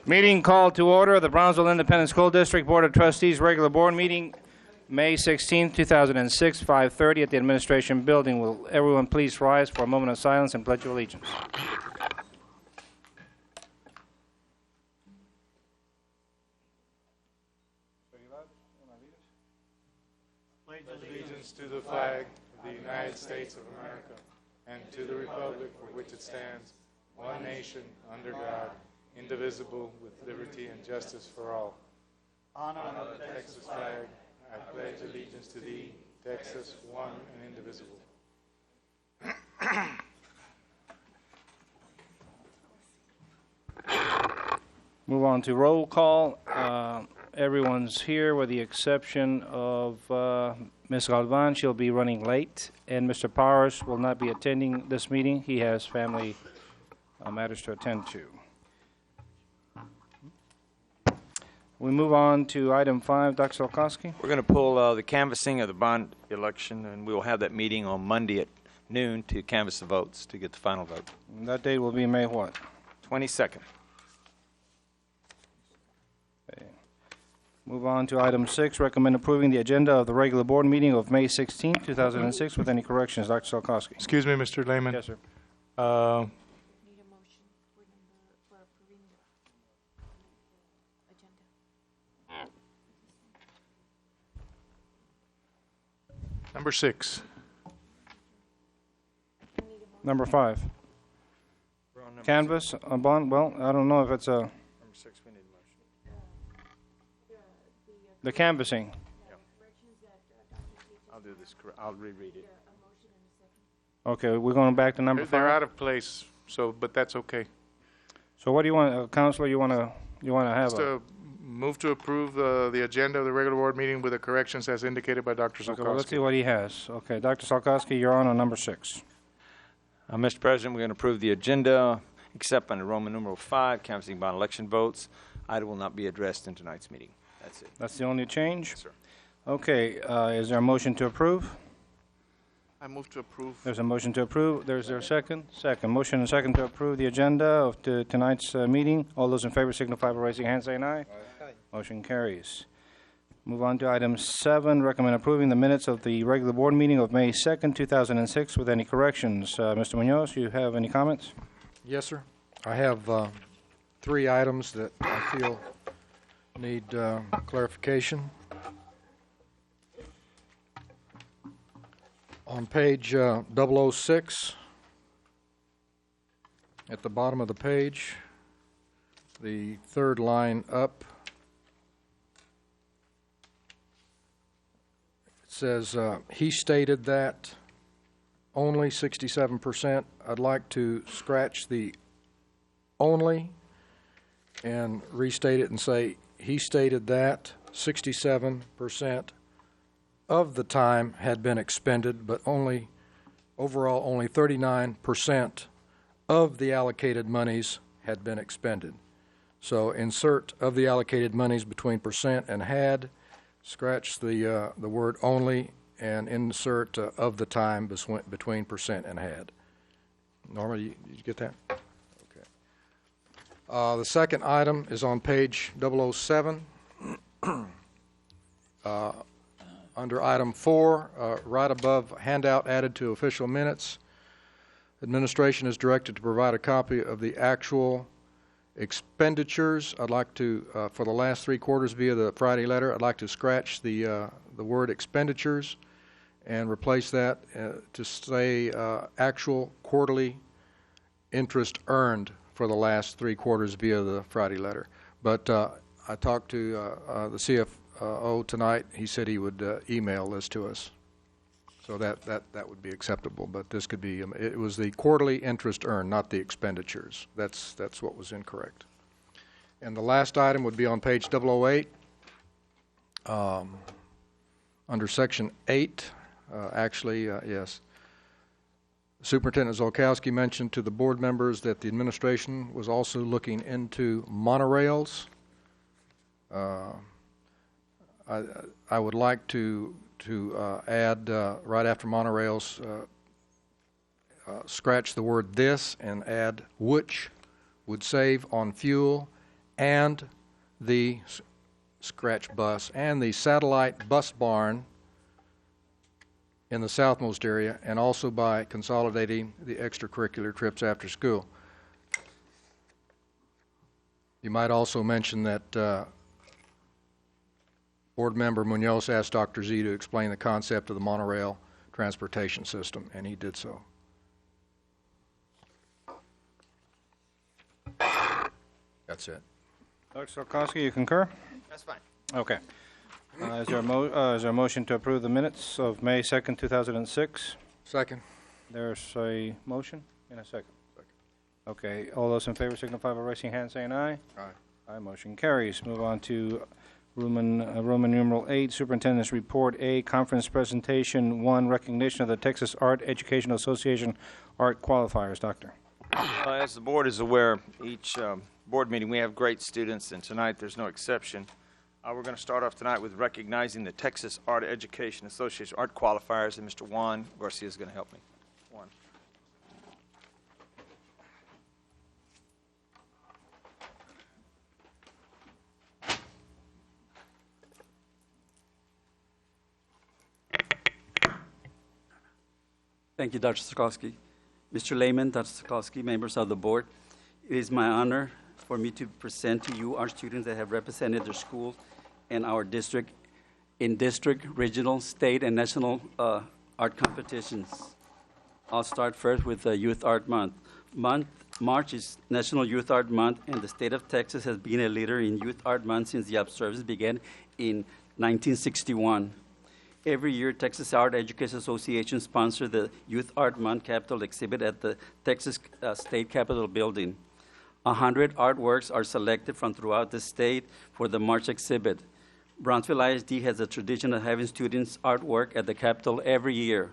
Meeting called to order. The Brownsville Independent School District Board of Trustees regular board meeting, May 16, 2006, 5:30 at the Administration Building. Will everyone please rise for a moment of silence and pledge your allegiance? Pledge allegiance to the flag of the United States of America and to the republic for which it stands, one nation, under God, indivisible, with liberty and justice for all. Honor the Texas flag. I pledge allegiance to thee, Texas, one and indivisible. Move on to roll call. Everyone's here with the exception of Ms. Galvan. She'll be running late. And Mr. Powers will not be attending this meeting. He has family matters to attend to. We move on to item 5. Dr. Solkowski. We're going to pull the canvassing of the bond election, and we will have that meeting on Monday at noon to canvass the votes to get the final vote. And that date will be May what? 22nd. Okay. Move on to item 6. Recommend approving the agenda of the regular board meeting of May 16, 2006 with any corrections. Dr. Solkowski. Excuse me, Mr. Lehman. Yes, sir. Number 6. Number 5. Canvas, a bond. Well, I don't know if it's a. Number 6, we need a motion. The canvassing. Yeah. I'll do this. I'll reread it. Okay, we're going back to number 5. They're out of place, but that's okay. So what do you want, Counselor? You want to have Just move to approve the agenda of the regular board meeting with the corrections as indicated by Dr. Solkowski. Okay, well, let's see what he has. Okay, Dr. Solkowski, you're on number 6. Mr. President, we're going to approve the agenda, except under Roman numeral 5, canvassing bond election votes. Item will not be addressed in tonight's meeting. That's it. That's the only change? Yes, sir. Okay, is there a motion to approve? I move to approve. There's a motion to approve. There's a second? Second. Motion and second to approve the agenda of tonight's meeting. All those in favor signify by raising hands, saying aye. Aye. Motion carries. Move on to item 7. Recommend approving the minutes of the regular board meeting of May 2nd, 2006 with any corrections. Mr. Munoz, you have any comments? Yes, sir. I have 3 items that I feel need clarification. On page 006, at the bottom of the page, the 3rd line up, it says, he stated that only 67%. I'd like to scratch the only and restate it and say, he stated that 67% of the time had been expended, but overall only 39% of the allocated monies had been expended. So insert of the allocated monies between percent and had, scratch the word only, and insert of the time between percent and had. Norma, you get that? Okay. The second item is on page 007. Under item 4, right above handout added to official minutes, administration is directed to provide a copy of the actual expenditures. I'd like to, for the last 3 quarters via the Friday letter, I'd like to scratch the word expenditures and replace that to say actual quarterly interest earned for the last 3 quarters via the Friday letter. But I talked to the CFO tonight. He said he would email this to us, so that would be acceptable. But this could be it was the quarterly interest earned, not the expenditures. That's what was incorrect. And the last item would be on page 008 under section 8. Yes. Superintendent Zolkowski mentioned to the board members that the administration was also looking into monorails. I would like to add right after monorails, scratch the word this and add which would save on fuel and the scratch bus and the satellite bus barn in the southmost area, and also by consolidating the extracurricular trips after school. You might also mention that Board Member Munoz asked Dr. Z to explain the concept of the monorail transportation system, and he did so. That's it. Dr. Sokowski, you concur? That's fine. Okay. Is there a motion to approve the minutes of May 2nd, 2006? Second. There's a motion and a second. Okay, all those in favor signify by raising hand, saying aye. Aye. Aye, motion carries. Move on to Roman numeral 8, Superintendent's Report A, Conference Presentation 1, Recognition of the Texas Art Education Association Art Qualifiers. Doctor. As the board is aware, each board meeting we have great students, and tonight there's no exception. We're going to start off tonight with recognizing the Texas Art Education Association Art Qualifiers, and Mr. Juan Garcia is going to help me. Juan. Thank you, Dr. Sokowski. Mr. Lehman, Dr. Sokowski, members of the board, it is my honor for me to present to you our students that have represented their school and our district in district, regional, state, and national art competitions. I'll start first with the Youth Art Month. March is National Youth Art Month, and the state of Texas has been a leader in Youth Art Month since the observance began in 1961. Every year, Texas Art Education Association sponsors the Youth Art Month Capitol exhibit at the Texas State Capitol building. 100 artworks are selected from throughout the state for the March exhibit. Brownsville ISD has a tradition of having students' artwork at the Capitol every year.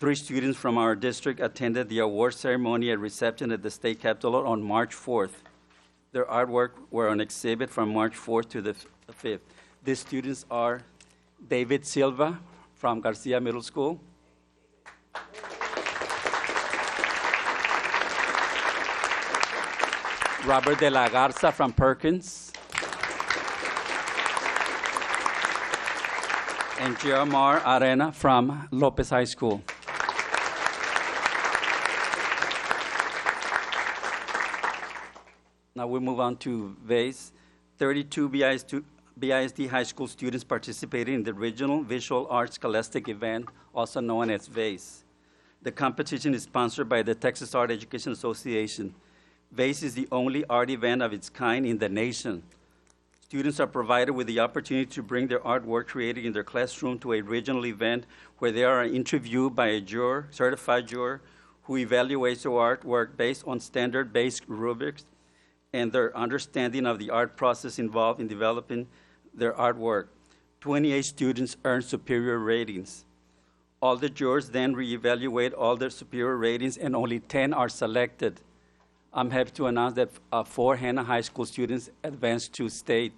3 students from our district attended the award ceremony and reception at the state Capitol on March 4th. Their artwork were on exhibit from March 4th to the 5th. These students are David Silva from Garcia Middle School, Robert de la Garza from Perkins, and Giamar Arena from Lopez High School. Now we move on to VASE. 32 BISD high school students participated in the Regional Visual Arts Scholastic event, also known as VASE. The competition is sponsored by the Texas Art Education Association. VASE is the only art event of its kind in the nation. Students are provided with the opportunity to bring their artwork created in their classroom to a regional event where they are interviewed by a juror, certified juror, who evaluates their artwork based on standard-based rubrics and their understanding of the art process involved in developing their artwork. 28 students earn superior ratings. All the jurors then reevaluate all their superior ratings, and only 10 are selected. I'm happy to announce that 4 Hanna High School students advanced to state.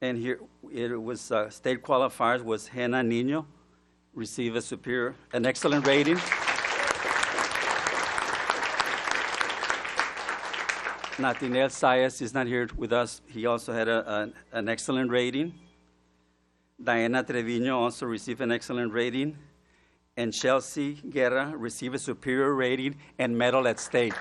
And here it was state qualifiers was Hanna Nino, received an excellent rating. Nathaniel Sayas is not here with us. He also had an excellent rating. Diana Trevino also received an excellent rating. And Chelsea Guerra received a superior rating and medal at state.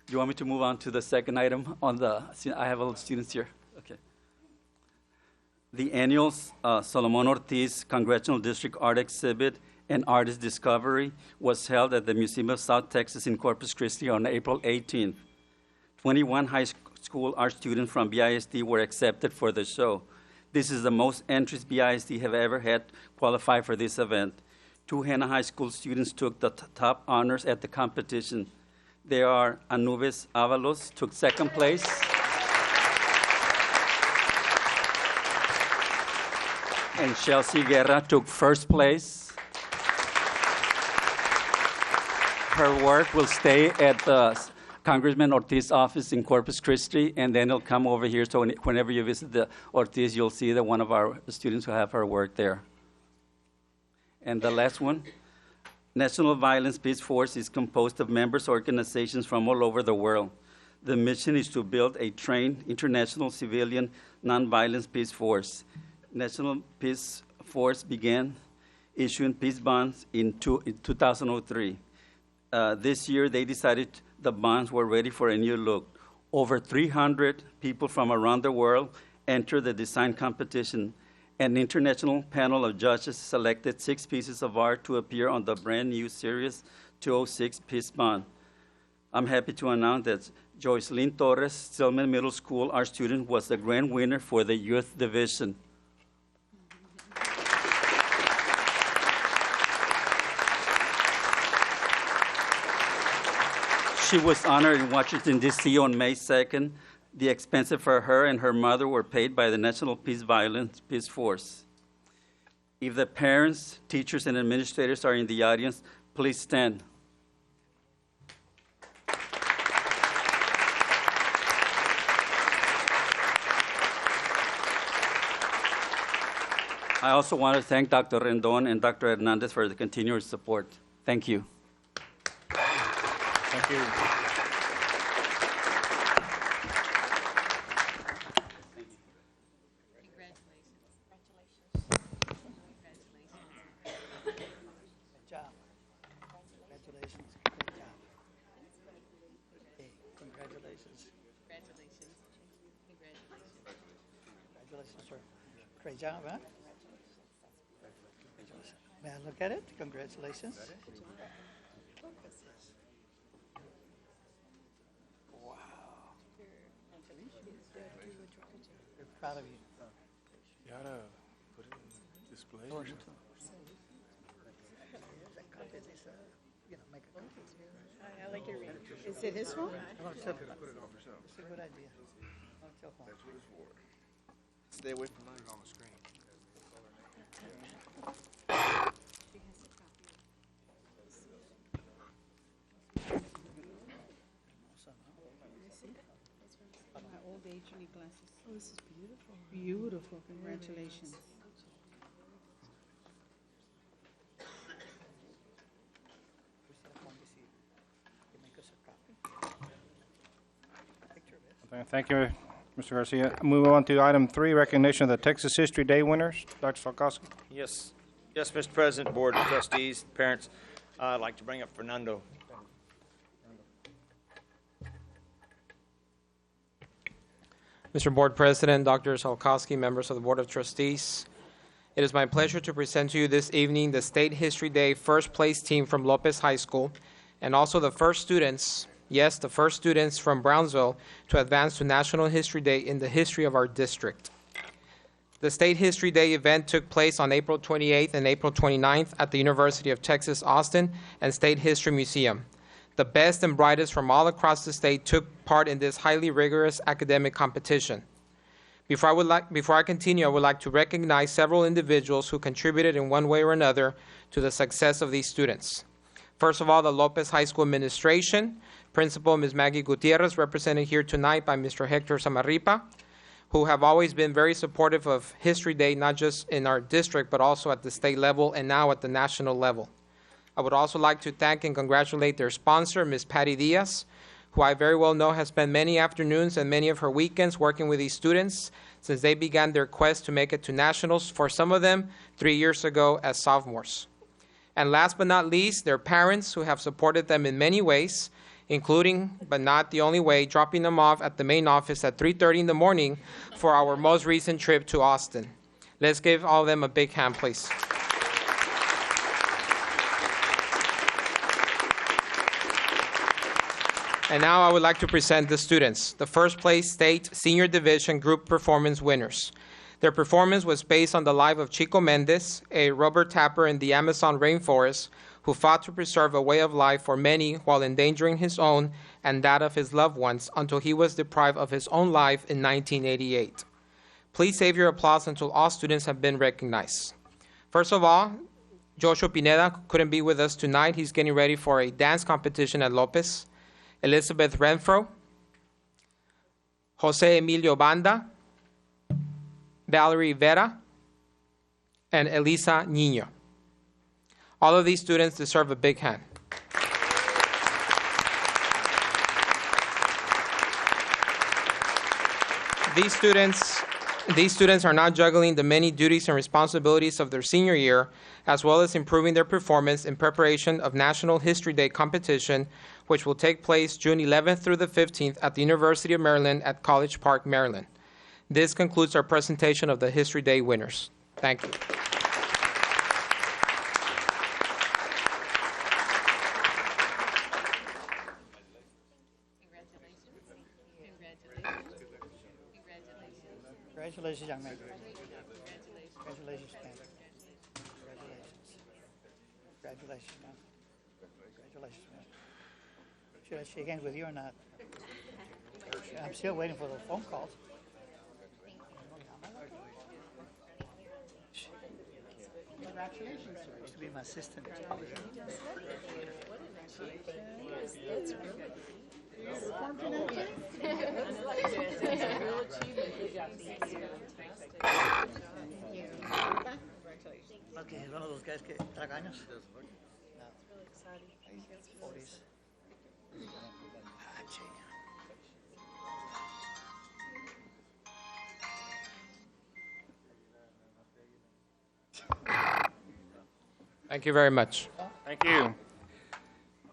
Do you want me to move on to the second item on the, I have all the students here. Okay. The annual Solomon Ortiz Congressional District Art Exhibit and Artist Discovery was held at the Museum of South Texas in Corpus Christi on April 18th. 21 high school art students from BISD were accepted for the show. This is the most entries BISD have ever had qualify for this event. 2 Hanna High School students took the top honors at the competition. They are Anubis Avalos, took second place. And Chelsea Guerra took first place. Her work will stay at the Congressman Ortiz's office in Corpus Christi, and then it'll come over here. So whenever you visit the Ortiz, you'll see that one of our students will have her work there. And the last one, National Violence Peace Force is composed of members organizations from all over the world. The mission is to build a trained international civilian nonviolence peace force. National Peace Force began issuing peace bonds in 2003. This year, they decided the bonds were ready for a new look. Over 300 people from around the world entered the design competition. An international panel of judges selected 6 pieces of art to appear on the brand-new Series 206 Peace Bond. I'm happy to announce that Joycelyn Torres, Stillman Middle School art student, was the grand winner for the youth division. She was honored in Washington, D.C. on May 2nd. The expenses for her and her mother were paid by the National Peace Violence Peace Force. If the parents, teachers, and administrators are in the audience, please stand. I also want to thank Dr. Rendon and Dr. Hernandez for the continued support. Thank you. Thank you. Great job, huh? May I look at it? Congratulations. Wow. We're proud of you. You ought to put it in display. I like your ring. Is it his phone? It's a good idea. Tell Juan. Stay away from mine. On the screen. My old age unique glasses. Oh, this is beautiful. Beautiful. Congratulations. Thank you, Mr. Garcia. Move on to item 3, recognition of the Texas History Day winners. Dr. Salkowski. Yes, yes, Mr. President, Board of Trustees, parents, I'd like to bring up Fernando. Mr. Board President, Dr. Salkowski, members of the Board of Trustees, it is my pleasure to present to you this evening the State History Day first place team from Lopez High School and also the first students, yes, the first students from Brownsville to advance to National History Day in the history of our district. The State History Day event took place on April 28th and April 29th at the University of Texas, Austin and State History Museum. The best and brightest from all across the state took part in this highly rigorous academic competition. Before I continue, I would like to recognize several individuals who contributed in one way or another to the success of these students. First of all, the Lopez High School administration, Principal Ms. Maggie Gutierrez, represented here tonight by Mr. Hector Samarripa, who have always been very supportive of History Day, not just in our district, but also at the state level and now at the national level. I would also like to thank and congratulate their sponsor, Ms. Patty Diaz, who I very well know has spent many afternoons and many of her weekends working with these students since they began their quest to make it to nationals, for some of them 3 years ago as sophomores. And last but not least, their parents, who have supported them in many ways, including, but not the only way, dropping them off at the main office at 3:30 in the morning for our most recent trip to Austin. Let's give all of them a big hand, please. And now I would like to present the students, the first place state senior division group performance winners. Their performance was based on the life of Chico Mendez, a rubber tapper in the Amazon rainforest who fought to preserve a way of life for many while endangering his own and that of his loved ones until he was deprived of his own life in 1988. Please save your applause until all students have been recognized. First of all, Joshua Pineda couldn't be with us tonight. He's getting ready for a dance competition at Lopez. Elizabeth Renfro, Jose Emilio Banda, Valerie Vera, and Elisa Niño. All of these students deserve a big hand. These students are now juggling the many duties and responsibilities of their senior year, as well as improving their performance in preparation of National History Day competition, which will take place June 11th through the 15th at the University of Maryland at College Park, Maryland. This concludes our presentation of the History Day winners. Thank you. Congratulations, young man. Congratulations, man. Congratulations, man. Congratulations, man. Should I shake hands with you or not? I'm still waiting for the phone calls. Congratulations, sir. Used to be my assistant. Okay, he's one of those guys que tragaños. No. 40s. Ah, gee. Thank you very much. Thank you.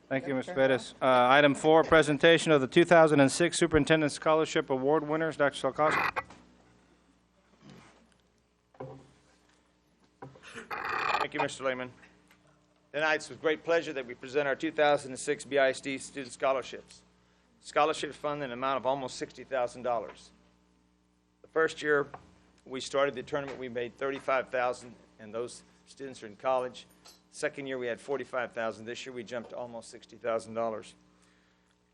Thank you, Mr. Perez. Item 4, presentation of the 2006 Superintendent Scholarship Award winners. Dr. Salkowski. Thank you, Mr. Lehman. Tonight, it's with great pleasure that we present our 2006 BISD student scholarships. Scholarships fund in an amount of almost $60,000. The first year we started the tournament, we made $35,000, and those students are in college. Second year, we had $45,000. This year, we jumped to almost $60,000.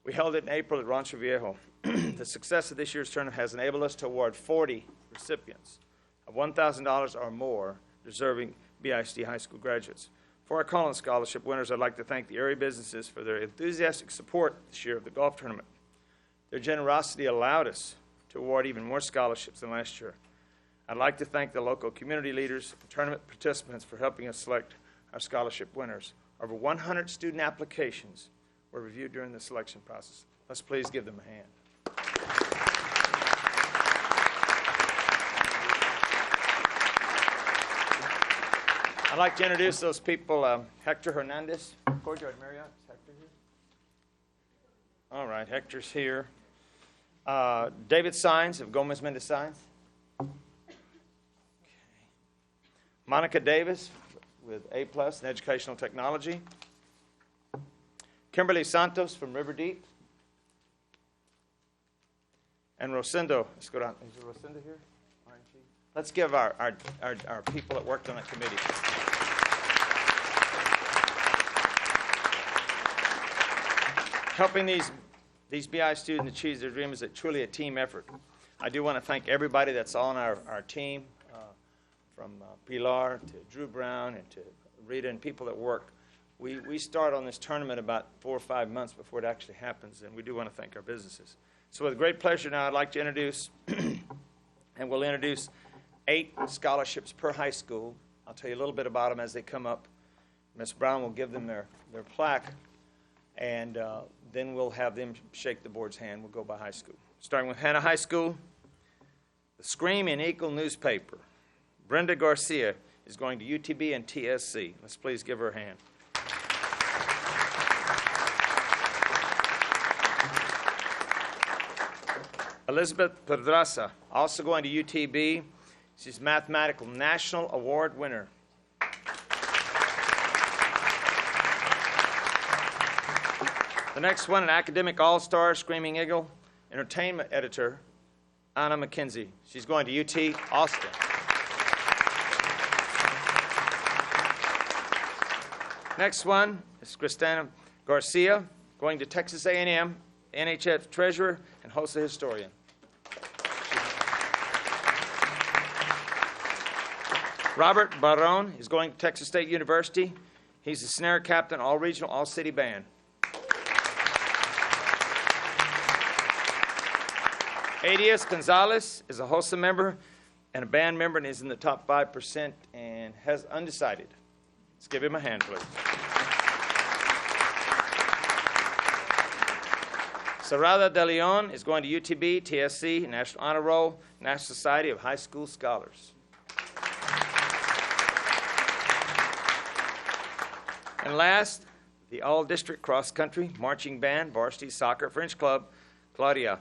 We held it in April at Rancho Viejo. The success of this year's tournament has enabled us to award 40 recipients of $1,000 or more deserving BISD high school graduates. For our Collins Scholarship winners, I'd like to thank the area businesses for their enthusiastic support this year of the golf tournament. Their generosity allowed us to award even more scholarships than last year. I'd like to thank the local community leaders and tournament participants for helping us select our scholarship winners. Over 100 student applications were reviewed during the selection process. Let's please give them a hand. I'd like to introduce those people. Hector Hernandez, Courtyard Marriott. Is Hector here? All right, Hector's here. David Sines of Gomez Mendez Sines. Okay. Monica Davis with A+ in Educational Technology. Kimberly Santos from River Deep. And Rosendo. Let's go down. Is Rosendo here? Let's give our people that worked on that committee. Helping these BI students achieve their dreams is truly a team effort. I do want to thank everybody that's on our team, from Pilar to Drew Brown and to Rita and people that work. We start on this tournament about 4 or 5 months before it actually happens, and we do want to thank our businesses. So with great pleasure now, I'd like to introduce, and we'll introduce 8 scholarships per high school. I'll tell you a little bit about them as they come up. Ms. Brown will give them their plaque, and then we'll have them shake the board's hand. We'll go by high school. Starting with Hannah High School, the Scream and Eagle newspaper. Brenda Garcia is going to UTB and TSC. Let's please give her a hand. Elizabeth Pedraza, also going to UTB. She's Mathematical National Award winner. The next one, an academic all-star, Screaming Eagle, entertainment editor, Anna McKenzie. She's going to UT Austin. Next one is Christina Garcia, going to Texas A&M, NHF treasurer and HOSA historian. Robert Barron is going to Texas State University. He's the snare captain, all-regional, all-city band. Adias Gonzalez is a HOSA member and a band member and is in the top 5% and has undecided. Let's give him a hand, please. Sarada De Leon is going to UTB, TSC, National Honor Roll, National Society of High School Scholars. And last, the all-district cross-country marching band, varsity soccer French club, Claudia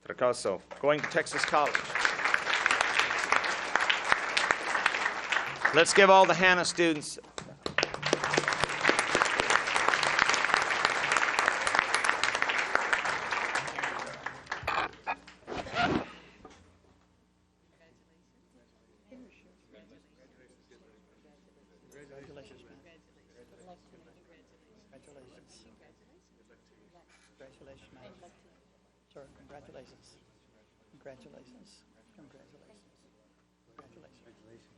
Tracasso, going to Texas College. Let's give all the Hannah students Congratulations, man. Congratulations. Congratulations, man. Sir, congratulations. Congratulations. Congratulations. Congratulations.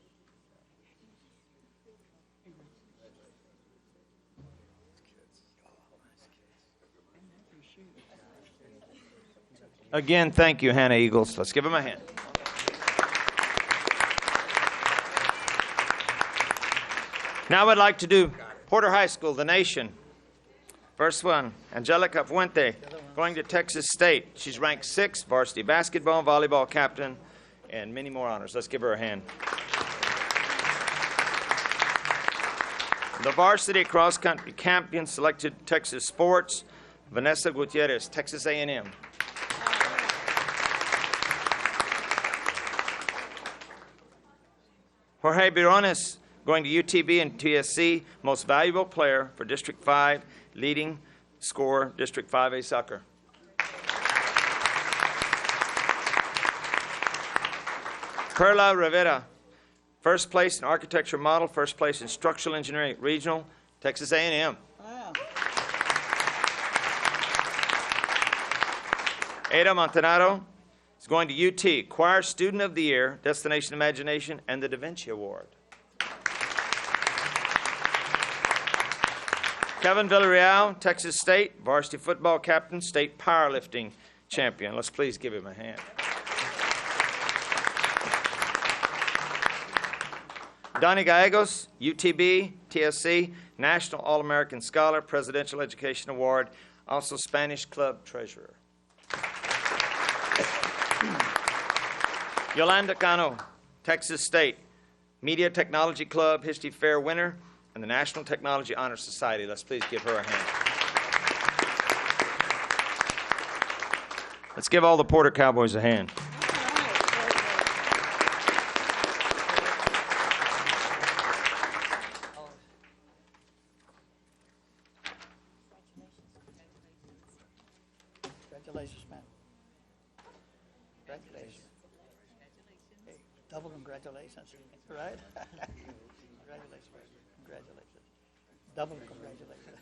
Again, thank you, Hannah Eagles. Let's give them a hand. Now I'd like to do Porter High School, the nation. First one, Angelica Fuente, going to Texas State. She's ranked 6th, varsity basketball, volleyball captain, and many more honors. Let's give her a hand. The varsity cross-country champion selected Texas sports, Vanessa Gutierrez, Texas A&M. Jorge Birones, going to UTB and TSC, most valuable player for District 5, leading scorer, District 5A soccer. Perla Rivera, first place in architecture model, first place in structural engineering regional, Texas A&M. Wow. Ada Montanaro is going to UT, Choir Student of the Year, Destination Imagination, and the Da Vinci Award. Kevin Villarreal, Texas State, varsity football captain, state powerlifting champion. Let's please give him a hand. Donnie Gallegos, UTB, TSC, National All-American Scholar, Presidential Education Award, also Spanish Club Treasurer. Yolanda Cano, Texas State, Media Technology Club, History Fair winner, and the National Technology Honor Society. Let's please give her a hand. Let's give all the Porter Cowboys a hand. Congratulations, man. Congratulations. Hey, double congratulations, right? Congratulations, man. Congratulations. Double congratulations.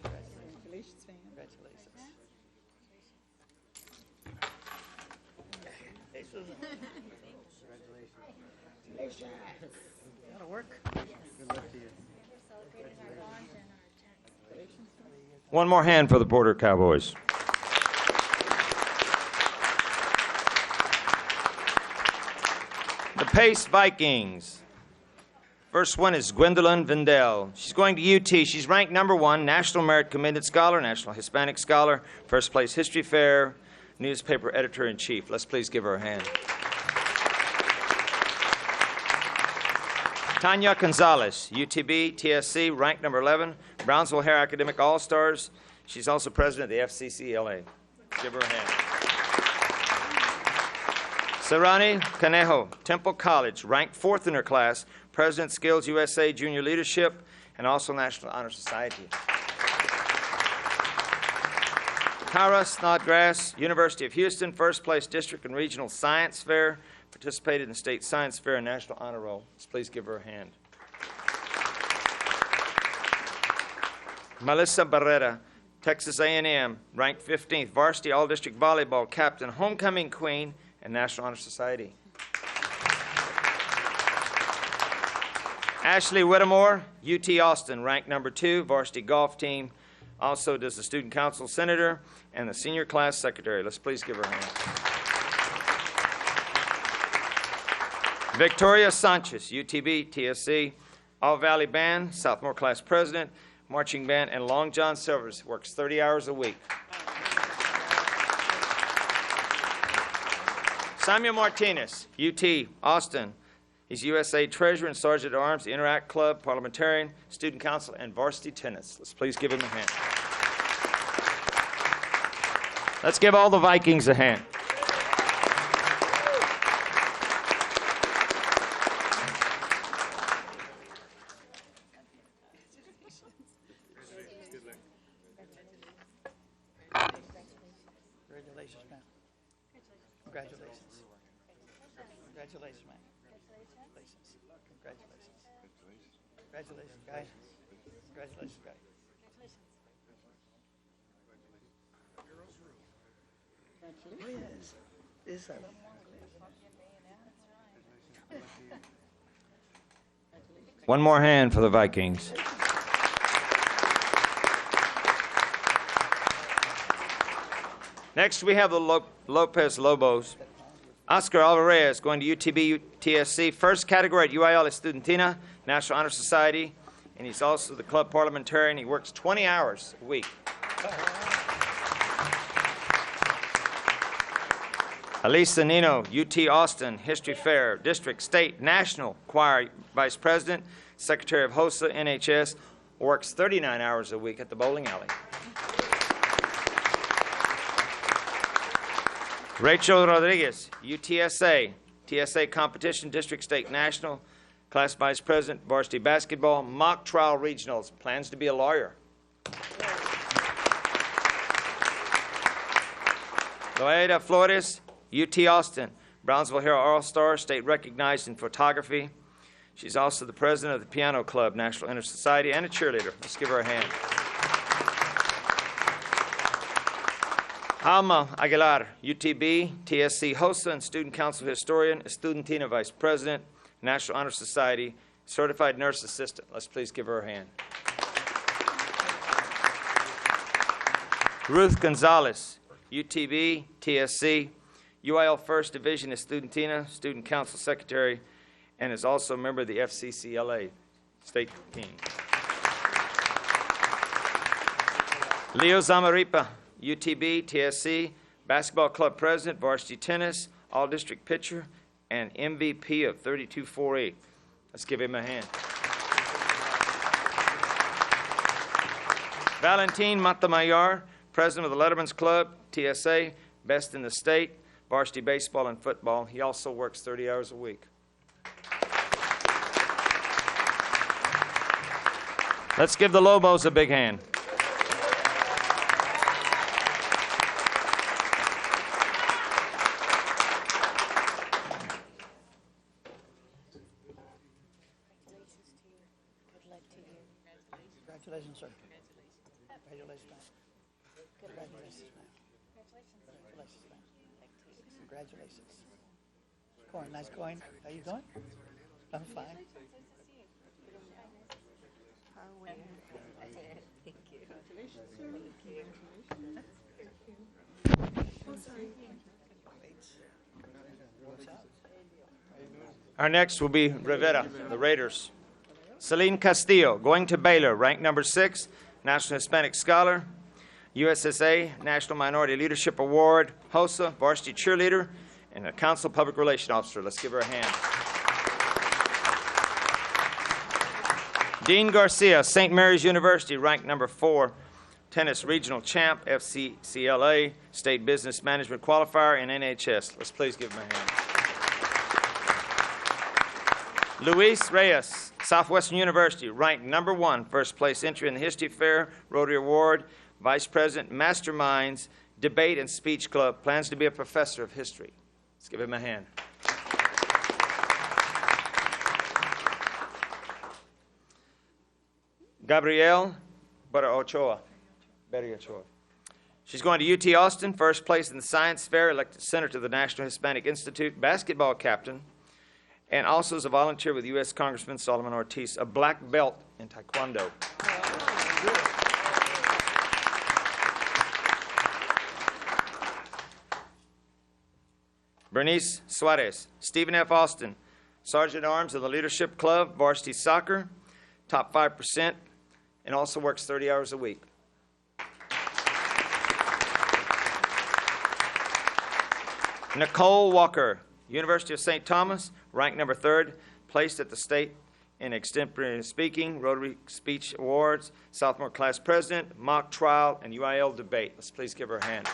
Congratulations, man. Congratulations. Hey, Susan. Congratulations. That'll work. Good luck to you. One more hand for the Porter Cowboys. The Pace Vikings. First one is Gwendolyn Vindell. She's going to UT. She's ranked #1, National Merit Commended Scholar, National Hispanic Scholar, first place History Fair, newspaper editor-in-chief. Let's please give her a hand. Tanya Gonzalez, UTB, TSC, ranked #11, Brownsville Hair Academic All-Stars. She's also president of the FCCLA. Give her a hand. Sarani Canejo, Temple College, ranked 4th in her class, President Skills USA Junior Leadership, and also National Honor Society. Tara Snodgrass, University of Houston, first place District and Regional Science Fair, participated in the State Science Fair and National Honor Roll. Let's please give her a hand. Melissa Barrera, Texas A&M, ranked 15th, varsity all-district volleyball captain, homecoming queen, and National Honor Society. Ashley Whittemore, UT Austin, ranked #2, varsity golf team, also does the student council senator and the senior class secretary. Let's please give her a hand. Victoria Sanchez, UTB, TSC, All Valley Band, Southmore Class President, Marching Band, and Long John Silvers, works 30 hours a week. Samuel Martinez, UT Austin. He's USA Treasurer and Sergeant at Arms, the Interact Club, Parliamentarian, Student Council, and Varsity Tennis. Let's please give him a hand. Let's give all the Vikings a hand. Congratulations, man. Congratulations. Congratulations, man. Congratulations. Congratulations. Congratulations, guys. Congratulations, guys. Yes. Is that? One more hand for the Vikings. Next, we have the Lopez Lobos. Oscar Alvarez going to UTB TSC, first category at UIL Estudiantina, National Honor Society, and he's also the club parliamentarian. He works 20 hours a week. Elisa Nino, UT Austin, History Fair, District, State, National Choir Vice President, Secretary of HOSA, NHS, works 39 hours a week at the bowling alley. Rachel Rodriguez, UTSA, TSA Competition, District, State, National, Class Vice President, Varsity Basketball, Mock Trial Regionals, plans to be a lawyer. Loeda Flores, UT Austin, Brownsville Hero All-Star, state recognized in photography. She's also the president of the Piano Club, National Inter Society, and a cheerleader. Let's give her a hand. Alma Aguilar, UTB, TSC HOSA, and Student Council Historian, Estudiantina Vice President, National Honor Society, Certified Nurse Assistant. Let's please give her a hand. Ruth Gonzalez, UTB, TSC, UIL First Division Estudiantina, Student Council Secretary, and is also a member of the FCCLA state team. Leo Zamaripa, UTB, TSC, Basketball Club President, Varsity Tennis, All-District Pitcher, and MVP of 32-4-8. Let's give him a hand. Valentin Matamayor, President of the Letterman's Club, TSA, Best in the State, Varsity Baseball and Football. He also works 30 hours a week. Let's give the Lobos a big hand. Congratulations, sir. Congratulations, man. Congratulations, man. Congratulations, man. Congratulations. Coin, nice coin. How you doing? I'm fine. Our next will be Rivera, the Raiders. Celine Castillo, going to Baylor, ranked number 6, National Hispanic Scholar, USSA, National Minority Leadership Award, HOSA, Varsity Cheerleader, and a Council Public Relations Officer. Let's give her a hand. Dean Garcia, St. Mary's University, ranked number 4, Tennis Regional Champ, FCCLA, State Business Management Qualifier, and NHS. Let's please give him a hand. Luis Reyes, Southwestern University, ranked number 1, first place entry in the History Fair, Rotary Award, Vice President, Masterminds, Debate and Speech Club, plans to be a professor of history. Let's give him a hand. Gabrielle Berry-Ochoa. She's going to UT Austin, first place in the Science Fair, elected senator to the National Hispanic Institute, basketball captain, and also is a volunteer with U.S. Congressman Solomon Ortiz, a black belt in Taekwondo. Bernice Suarez, Stephen F. Austin, Sergeant at Arms of the Leadership Club, Varsity Soccer, top 5%, and also works 30 hours a week. Nicole Walker, University of St. Thomas, ranked number 3rd, placed at the state in extemporary speaking, Rotary Speech Awards, sophomore class president, mock trial, and UIL debate. Let's please give her a hand.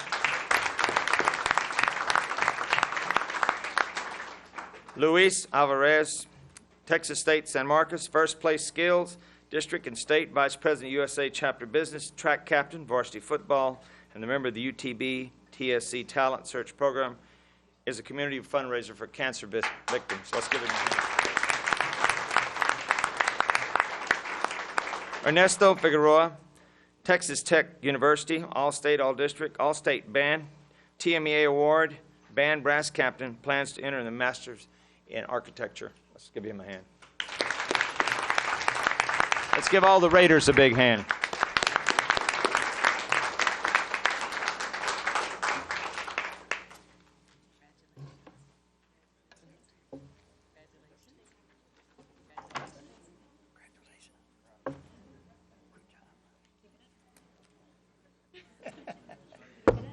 Luis Alvarez, Texas State San Marcos, first place skills, district and state vice president USA chapter business, track captain, varsity football, and a member of the UTB TSC Talent Search Program, is a community fundraiser for cancer victims. Let's give him a hand. Ernesto Figueroa, Texas Tech University, All-State, All-District, All-State Band, TMEA Award, Band Brass Captain, plans to enter in the Masters in Architecture. Let's give him a hand. Let's give all the Raiders a big hand.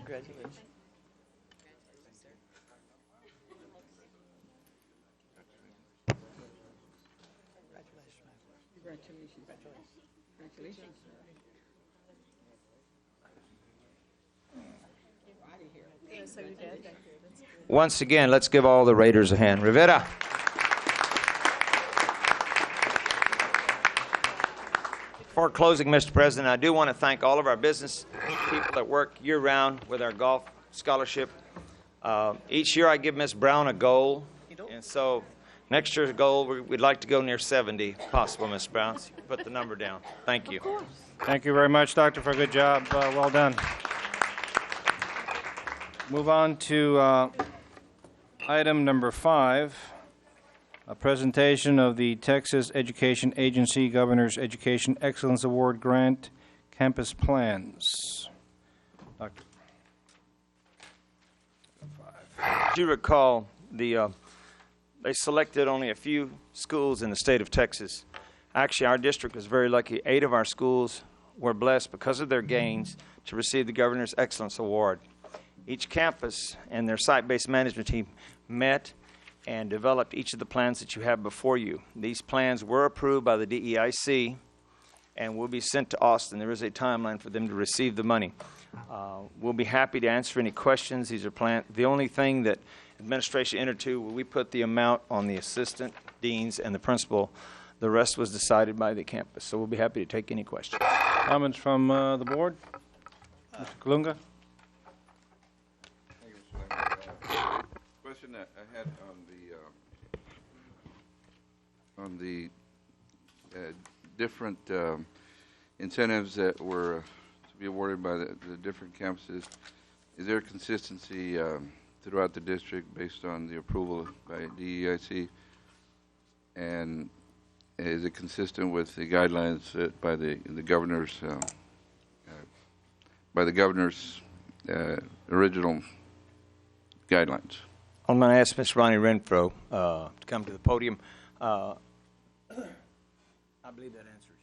Congratulations. Congratulations. Once again, let's give all the Raiders a hand. Rivera. Before closing, Mr. President, I do want to thank all of our business people that work year-round with our golf scholarship. Each year I give Ms. Brown a goal, and so next year's goal, we'd like to go near 70, if possible, Ms. Brown. So you put the number down. Thank you. Thank you very much, Doctor, for a good job. Well done. Move on to item number 5, a presentation of the Texas Education Agency Governor's Education Excellence Award Grant Campus Plans. Doctor. As you recall, they selected only a few schools in the state of Texas. Actually, our district was very lucky. 8 of our schools were blessed because of their gains to receive the Governor's Excellence Award. Each campus and their site-based management team met and developed each of the plans that you have before you. These plans were approved by the DEIC and will be sent to Austin. There is a timeline for them to receive the money. We'll be happy to answer any questions. These are plans. The only thing that administration entered to, we put the amount on the assistant deans and the principal. The rest was decided by the campus. So we'll be happy to take any questions. Comments from the board? Mr. Kalunga? Question that I had on the different incentives that were to be awarded by the different campuses. Is there consistency throughout the district based on the approval by DEIC? And is it consistent with the guidelines set by the governor's original guidelines? I'm going to ask Ms. Ronnie Renfro to come to the podium. I believe that answer is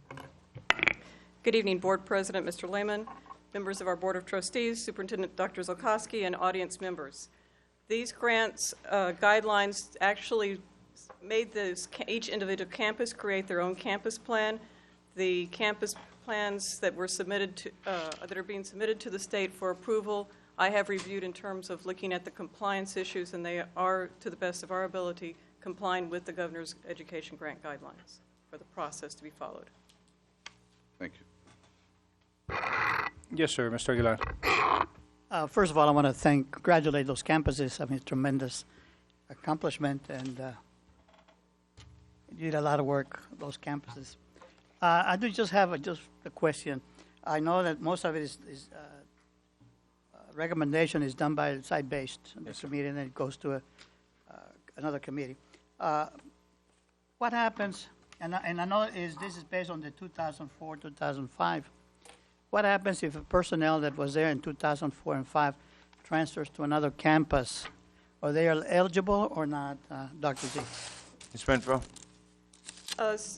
yes. Good evening, Board President, Mr. Lehman, members of our Board of Trustees, Superintendent Dr. Zolkowski, and audience members. These grants guidelines actually made each individual campus create their own campus plan. The campus plans that were submitted to, that are being submitted to the state for approval, I have reviewed in terms of looking at the compliance issues, and they are, to the best of our ability, complying with the Governor's Education Grant Guidelines for the process to be followed. Thank you. Yes, sir. Mr. Aguilar. First of all, I want to congratulate those campuses. I mean, tremendous accomplishment, and you did a lot of work, those campuses. I do just have just a question. I know that most of it is recommendation is done by site-based committee, and then it goes to another committee. What happens? And I know this is based on the 2004, 2005. What happens if a personnel that was there in 2004 and 5 transfers to another campus? Are they eligible or not, Dr. Z? Ms. Renfro?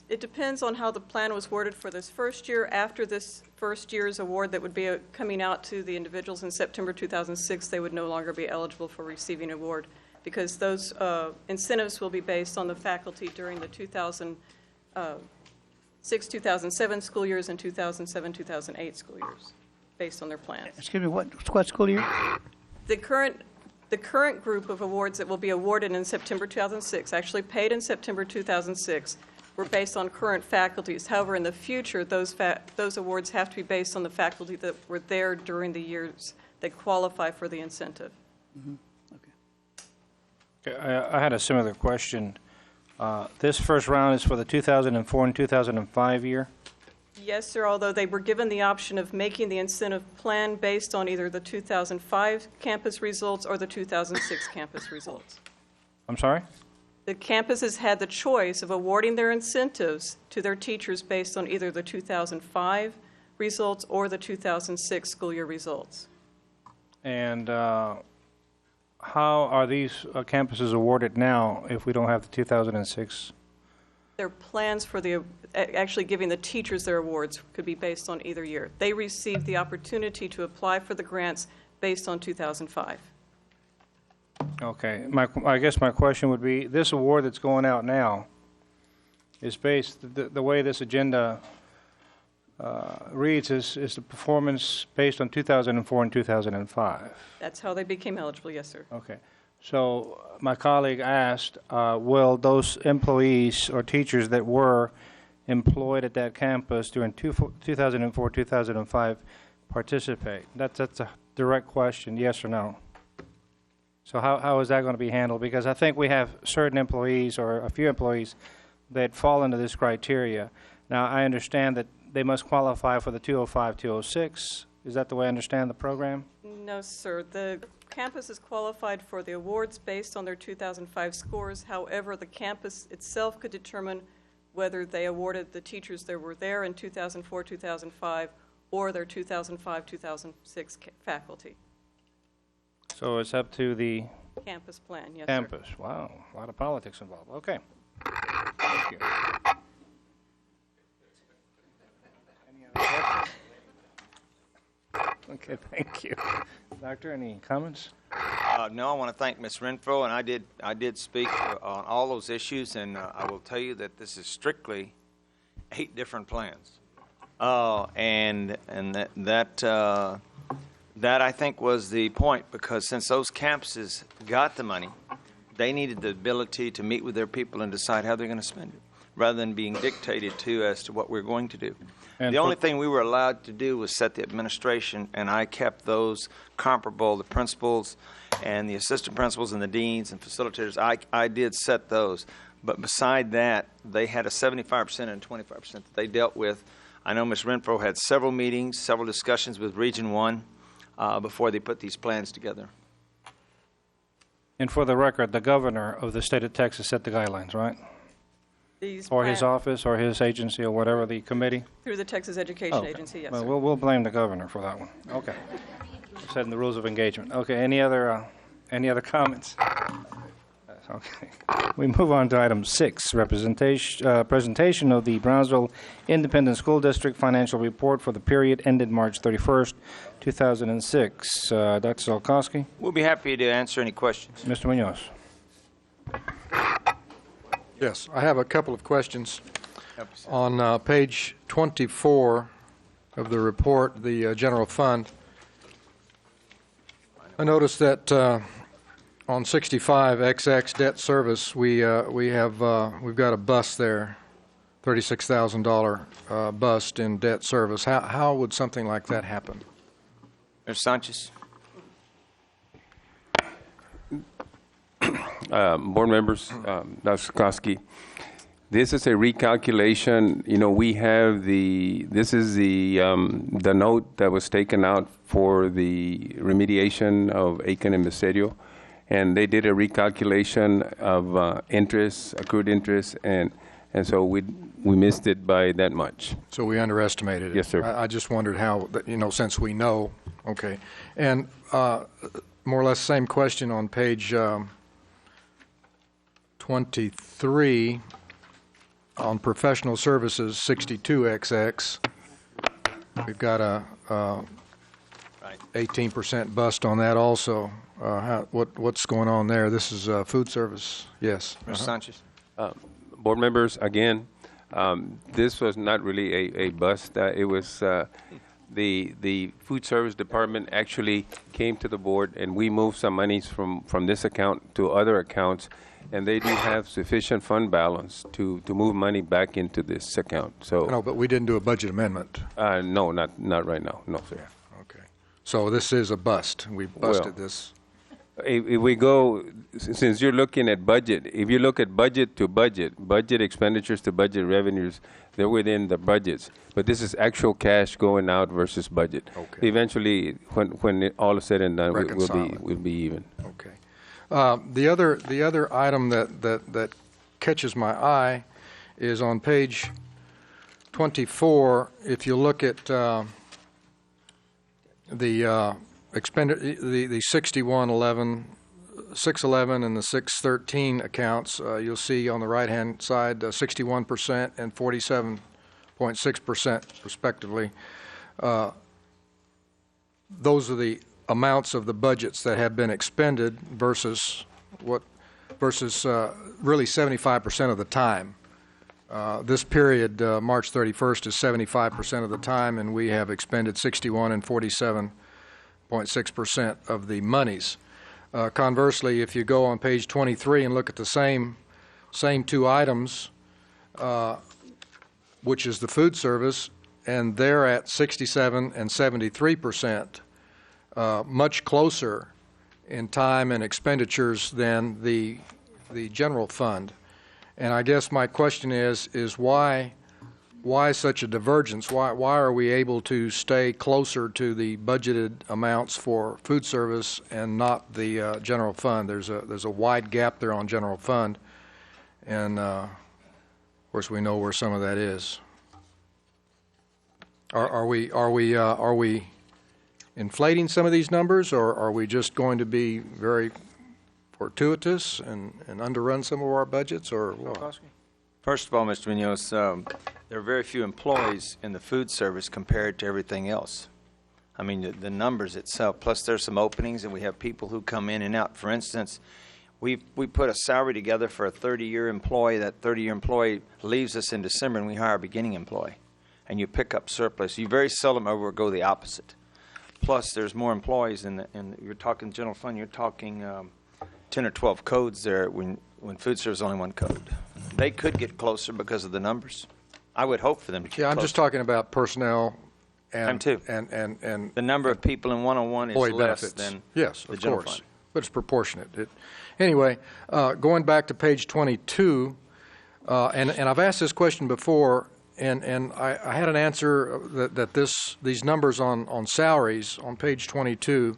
It depends on how the plan was worded for this first year. After this first year's award that would be coming out to the individuals in September 2006, they would no longer be eligible for receiving an award because those incentives will be based on the faculty during the 2006-2007 school years and 2007-2008 school years, based on their plans. Excuse me, what school year? The current group of awards that will be awarded in September 2006, actually paid in September 2006, were based on current faculties. However, in the future, those awards have to be based on the faculty that were there during the years that qualify for the incentive. Mm-hmm. Okay, I had a similar question. This first round is for the 2004 and 2005 year? Yes, sir, although they were given the option of making the incentive plan based on either the 2005 campus results or the 2006 campus results. I'm sorry? The campuses had the choice of awarding their incentives to their teachers based on either the 2005 results or the 2006 school year results. And how are these campuses awarded now if we don't have the 2006? Their plans for actually giving the teachers their awards could be based on either year. They received the opportunity to apply for the grants based on 2005. Okay. I guess my question would be, this award that's going out now is based, the way this agenda reads is the performance based on 2004 and 2005. That's how they became eligible, yes, sir. Okay. So my colleague asked, will those employees or teachers that were employed at that campus during 2004, 2005 participate? That's a direct question, yes or no? So how is that going to be handled? Because I think we have certain employees or a few employees that fall into this criteria. Now, I understand that they must qualify for the 205, 206. Is that the way I understand the program? No, sir. The campus is qualified for the awards based on their 2005 scores. However, the campus itself could determine whether they awarded the teachers that were there in 2004, 2005, or their 2005, 2006 faculty. So it's up to the Campus plan, yes, campus. Wow, a lot of politics involved. Okay. Thank you. Any other questions? Okay, thank you. Doctor, any comments? No, I want to thank Ms. Renfro, and I did speak on all those issues, and I will tell you that this is strictly 8 different plans, and that I think was the point, because since those campuses got the money, they needed the ability to meet with their people and decide how they're going to spend it, rather than being dictated to as to what we're going to do. And the only thing we were allowed to do was set the administration, and I kept those comparable, the principals and the assistant principals and the deans and facilitators. I did set those. But beside that, they had a 75% and 25% that they dealt with. I know Ms. Renfro had several meetings, several discussions with Region 1 before they put these plans together. And for the record, the governor of the state of Texas set the guidelines, right? Or his office, or his agency, or whatever, the committee? Through the Texas Education Agency, yes, Well, sir. we'll blame the governor for that one. Okay. Setting the rules of engagement. Okay, any other comments? Okay. We move on to item 6, presentation of the Brownsville Independent School District financial report for the period ended March 31st, 2006. Dr. Zolkowski? We'll be happy to answer any questions. Mr. Munoz? Yes, I have a couple of questions. On page 24 of the report, the general fund, I noticed that on 65 XX debt service, we've got a bust there, $36,000 bust in debt service. How would something like that happen? Mr. Sanchez? Board members, Dr. Sikorsky, this is a recalculation. You know, we have this is the note that was taken out for the remediation of Aiken and Miserio, and they did a recalculation of interest, accrued interest, and so we missed it by that much. So we underestimated it. Yes, sir. I just wondered how, since we know. Okay. And more or less same question on page 23 on professional services, 62XX. We've got a 18% bust on that also. What's going on there? This is food service. Yes. Mr. Sanchez? Board members, again, this was not really a bust. It was the food service department actually came to the board, and we moved some monies from this account to other accounts, and they do have sufficient fund balance to move money back into this account. So No, but we didn't do a budget amendment. no, not right now. No, sir. Okay. So this is a bust. We busted this. If we go, since you're looking at budget, if you look at budget to budget, budget expenditures to budget revenues, they're within the budgets. But this is actual cash going out versus budget. Okay. Eventually, when all is said and done, Reconcile it. we'll be even. Okay. The other item that catches my eye is on page 24. If you look at the 6111, 611, and the 613 accounts, you'll see on the right-hand side 61% and 47.6% respectively. Those are the amounts of the budgets that have been expended versus really 75% of the time. This period, March 31st, is 75% of the time, and we have expended 61 and 47.6% of the monies. Conversely, if you go on page 23 and look at the same two items, which is the food service, and they're at 67 and 73%, much closer in time and expenditures than the general fund. And I guess my question is why such a divergence? Why are we able to stay closer to the budgeted amounts for food service and not the general fund? There's a wide gap there on general fund, and of course we know where some of that is. Are we inflating some of these numbers, or are we just going to be very fortuitous and underrun some of our budgets, or what? First of all, Mr. Munoz, there are very few employees in the food service compared to everything else. I mean, the numbers itself, plus there's some openings, and we have people who come in and out. For instance, we put a salary together for a 30-year employee. That 30-year employee leaves us in December, and we hire a beginning employee. And you pick up surplus. You very seldom ever go the opposite. Plus, there's more employees, and you're talking general fund, you're talking 10 or 12 codes there when food service is only one code. They could get closer because of the numbers. I would hope for them to get Yeah, I'm closer. just talking about personnel and I'm too. and The number of people in 101 is employee less benefits. than Yes, the of general course, fund. but it's proportionate. Anyway, going back to page 22, and I've asked this question before, and I had an answer that these numbers on salaries on page 22.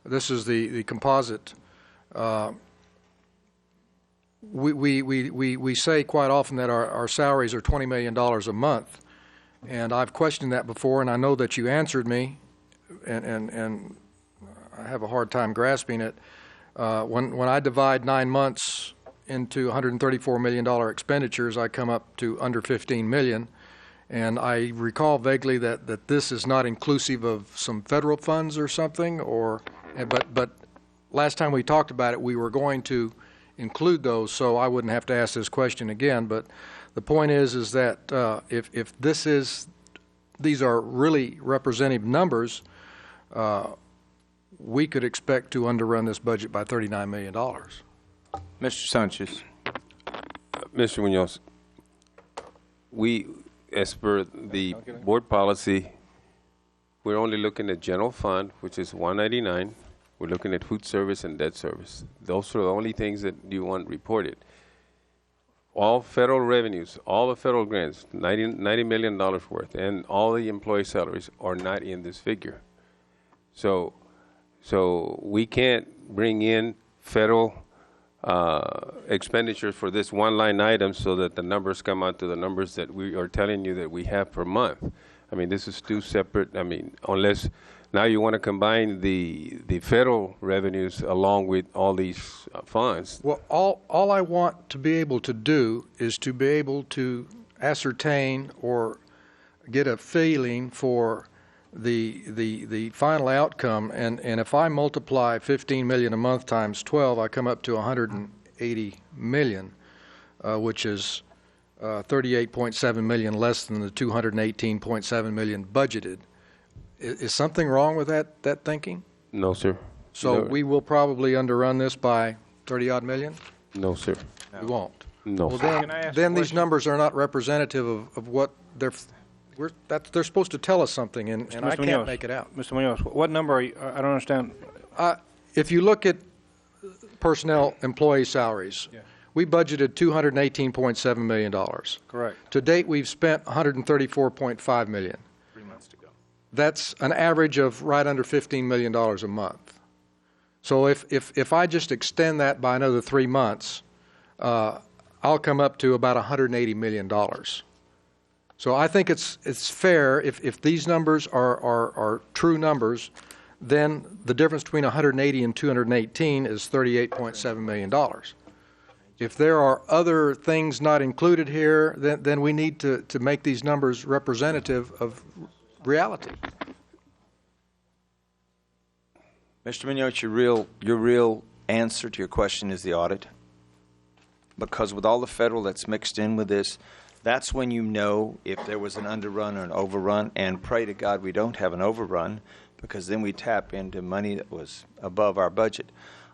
This is the composite. We say quite often that our salaries are $20 million a month, and I've questioned that before, and I know that you answered me, and I have a hard time grasping it. When I divide 9 months into $134 million expenditures, I come up to under $15 million, and I recall vaguely that this is not inclusive of some federal funds or something, but last time we talked about it, we were going to include those, so I wouldn't have to ask this question again. But the point is that if these are really representative numbers, we could expect to underrun this budget by $39 million. Mr. Sanchez. Mr. Munoz, as per the board policy, we're only looking at general fund, which is 199. We're looking at food service and debt service. Those are the only things that you want reported. All federal revenues, all the federal grants, $90 million worth, and all the employee salaries are not in this figure. So we can't bring in federal expenditures for this one line item so that the numbers come out to the numbers that we are telling you that we have per month. I mean, this is two separate, unless now you want to combine the federal revenues along with all these funds. Well, all I want to be able to do is to be able to ascertain or get a feeling for the final outcome. And if I multiply 15 million a month times 12, I come up to 180 million, which is 38.7 million less than the 218.7 million budgeted. Is something wrong with that thinking? No, sir. So No. we will probably underrun this by 30-odd million? No, sir. We won't. No, Well, sir. Can I ask then a these question? numbers are not representative of what they're supposed to tell us something, and I Mr. can't Munoz. make it out. Mr. Munoz, what number are you, I don't understand. If you look at personnel employee salaries, Yeah. we budgeted $218.7 million. Correct. To date, we've spent $134.5 million. 3 months to go. That's an average of right under $15 million a month. So if I just extend that by another 3 months, I'll come up to about $180 million. So I think it's fair, if these numbers are true numbers, then the difference between 180 and 218 is $38.7 million. If there are other things not included here, then we need to make these numbers representative of reality. Mr. Munoz, your real answer to your question is the audit. Because with all the federal that's mixed in with this, that's when you know if there was an underrun or an overrun, and pray to God we don't have an overrun, because then we tap into money that was above our budget.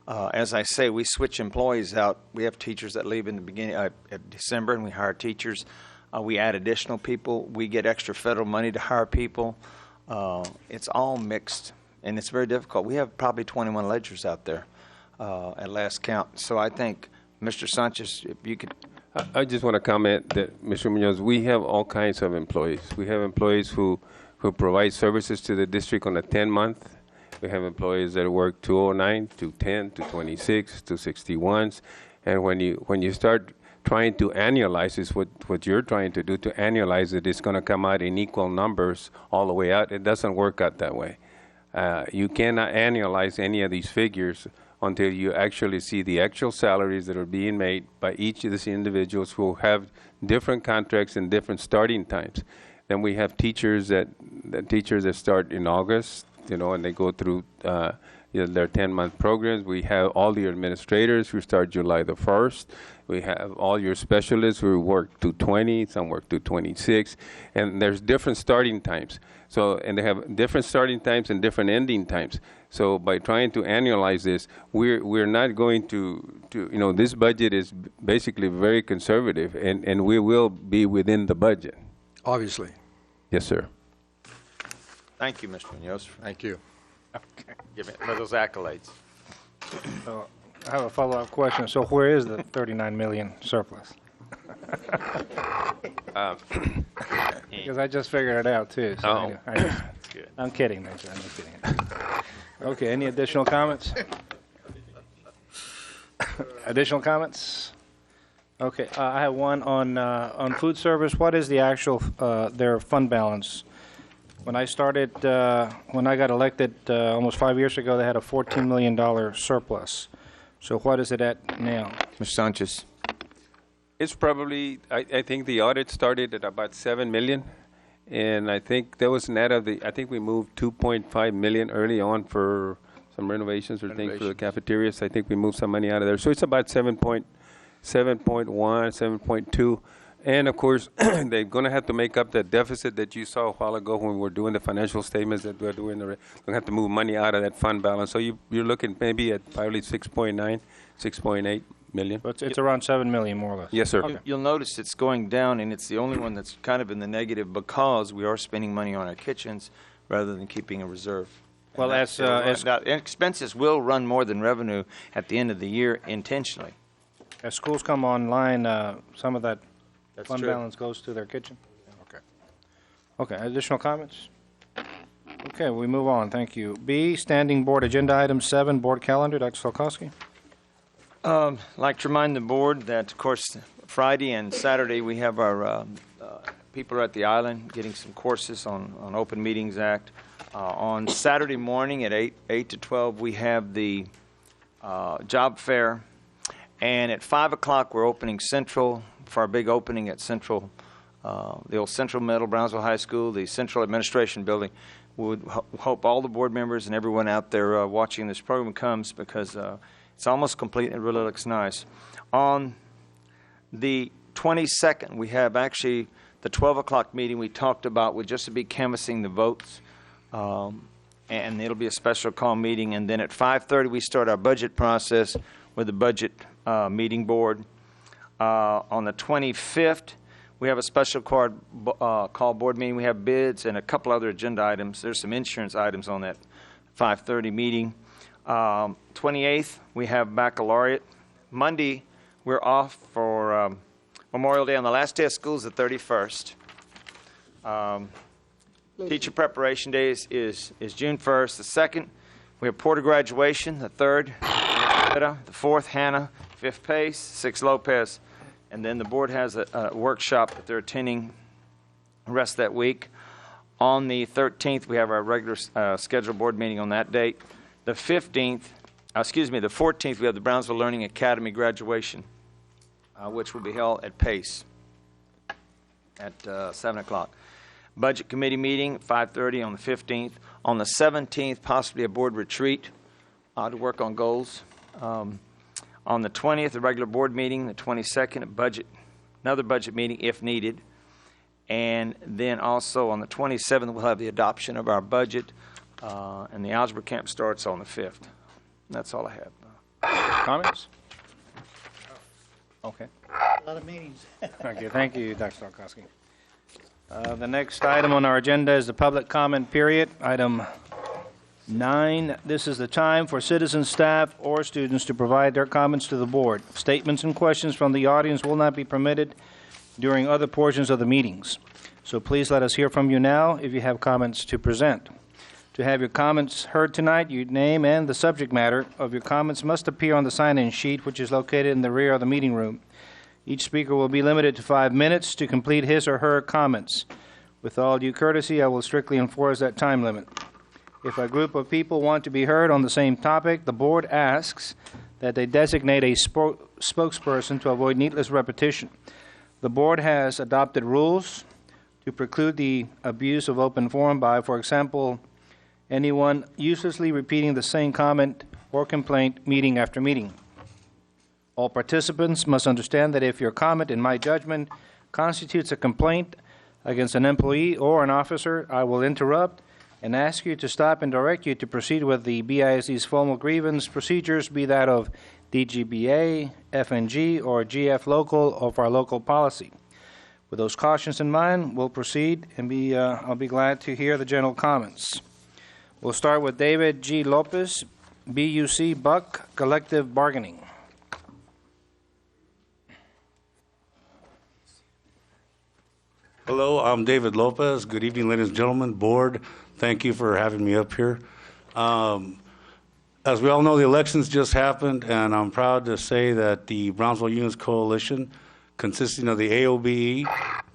As I say, we switch employees out. We have teachers that leave in the beginning of December, and we hire teachers. We add additional people. We get extra federal money to hire people. It's all mixed, and it's very difficult. We have probably 21 ledgers out there at last count. So I think, Mr. Sanchez, if you could. I just want to comment that, Mr. Munoz, we have all kinds of employees. We have employees who provide services to the district on a 10-month. We have employees that work 209, 210, 226, 261s. And when you start trying to annualize is what you're trying to do, to annualize it, it's going to come out in equal numbers all the way out. It doesn't work out that way. You cannot annualize any of these figures until you actually see the actual salaries that are being made by each of these individuals who have different contracts and different starting times. Then we have teachers that start in August, and they go through their 10-month programs. We have all the administrators who start July the 1st. We have all your specialists who work to 20, some work to 26, and there's different starting times. So, and they have different starting times and different ending times. So by trying to annualize this, we're not going to this budget is basically very conservative, and we will be within the budget. Obviously. Yes, sir. Thank you, Mr. Munoz. Thank you. Okay. Give it for those accolades. So I have a follow-up question. So where is the 39 million surplus? Because I just figured it out too. So I'm kidding, Major. I'm just kidding. Okay. Any additional comments? Additional comments? Okay. I have one on food service. What is the actual their fund balance? When I started, when I got elected almost 5 years ago, they had a $14 million surplus. So what is it at now? Mr. Sanchez. It's probably, I think the audit started at about 7 million. And I think there was net of I think we moved 2.5 million early on for some renovations or things for the cafeterias. I think we moved some money out of there. So it's about 7.1, 7.2. And of course, they're going to have to make up that deficit that you saw a while ago when we were doing the financial statements that we're doing. They're going to have to move money out of that fund balance. So you're looking maybe at probably 6.9, 6.8 million. So it's around 7 million more or less. Yes, sir. Okay. You'll notice it's going down, and it's the only one that's kind of in the negative because we are spending money on our kitchens rather than keeping a reserve. Well, as Now, expenses will run more than revenue at the end of the year intentionally. as schools come online, some of that That's fund true. balance goes to their kitchen? Okay. Okay, additional comments? Okay, we move on, thank you. B, Standing Board Agenda Item 7, Board Calendar, Dr. Solkowski. Like to remind the board that, of course, Friday and Saturday we have our people are at the island getting some courses on Open Meetings Act. On Saturday morning at 8 to 12, we have the job fair. And at 5 o'clock, we're opening Central for our big opening at Central, the old Central Middle, Brownsville High School, the Central Administration Building. We would hope all the board members and everyone out there watching this program comes, because it's almost complete and it really looks nice. On the 22nd, we have actually the 12 o'clock meeting we talked about would just be canvassing the votes. And it'll be a special call meeting. And then at 5:30, we start our budget process with the budget meeting board. On the 25th, we have a special call board meeting. We have bids and a couple other agenda items. There's some insurance items on that 5:30 meeting. 28th, we have baccalaureate. Monday, we're off for Memorial Day. On the last day of school is the 31st. Teacher preparation day is June 1st. The 2nd, we have Porter graduation. The 3rd, the 4th, Hannah. 5th, Pace. 6th, Lopez. And then the board has a workshop that they're attending the rest of that week. On the 13th, we have our regular scheduled board meeting on that date. The 14th, we have the Brownsville Learning Academy graduation, which will be held at Pace at 7 o'clock. Budget committee meeting, 5:30 on the 15th. On the 17th, possibly a board retreat to work on goals. On the 20th, a regular board meeting. The 22nd, another budget meeting if needed. And then also on the 27th, we'll have the adoption of our budget, and the algebra camp starts on the 5th. That's all I have. Comments? Okay. A lot of meetings. Okay, thank you, Dr. Salkowski. The next item on our agenda is the public comment period. Item 9, this is the time for citizens, staff, or students to provide their comments to the board. Statements and questions from the audience will not be permitted during other portions of the meetings. So please let us hear from you now if you have comments to present. To have your comments heard tonight, your name and the subject matter of your comments must appear on the sign-in sheet, which is located in the rear of the meeting room. Each speaker will be limited to 5 minutes to complete his or her comments. With all due courtesy, I will strictly enforce that time limit. If a group of people want to be heard on the same topic, the board asks that they designate a spokesperson to avoid needless repetition. The board has adopted rules to preclude the abuse of open forum by, for example, anyone uselessly repeating the same comment or complaint meeting after meeting. All participants must understand that if your comment, in my judgment, constitutes a complaint against an employee or an officer, I will interrupt and ask you to stop and direct you to proceed with the BISD's formal grievance procedures, be that of DGBA, FNG, or GF local of our local policy. With those cautions in mind, we'll proceed, and I'll be glad to hear the general comments. We'll start with David G. Lopez, BUC Buck Collective Bargaining. Hello, I'm David Lopez. Good evening, ladies and gentlemen. Board, thank you for having me up here. As we all know, the elections just happened, and I'm proud to say that the Brownsville Unions Coalition, consisting of the AOBE,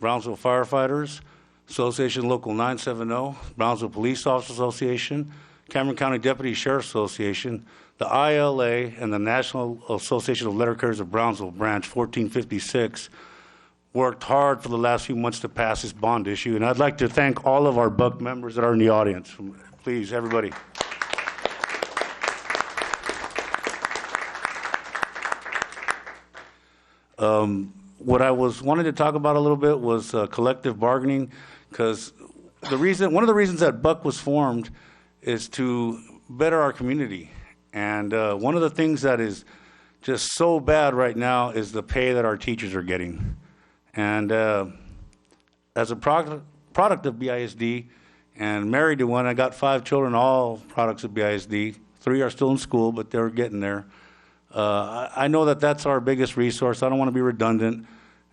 Brownsville Firefighters, Association Local 970, Brownsville Police Officers Association, Cameron County Deputy Sheriff's Association, the ILA, and the National Association of Letter Carriers of Brownsville, Branch 1456, worked hard for the last few months to pass this bond issue. And I'd like to thank all of our Buck members that are in the audience. Please, everybody. What I wanted to talk about a little bit was collective bargaining, because one of the reasons that Buck was formed is to better our community. And one of the things that is just so bad right now is the pay that our teachers are getting. And as a product of BISD and married to one, I got 5 children, all products of BISD. 3 are still in school, but they're getting there. I know that that's our biggest resource. I don't want to be redundant.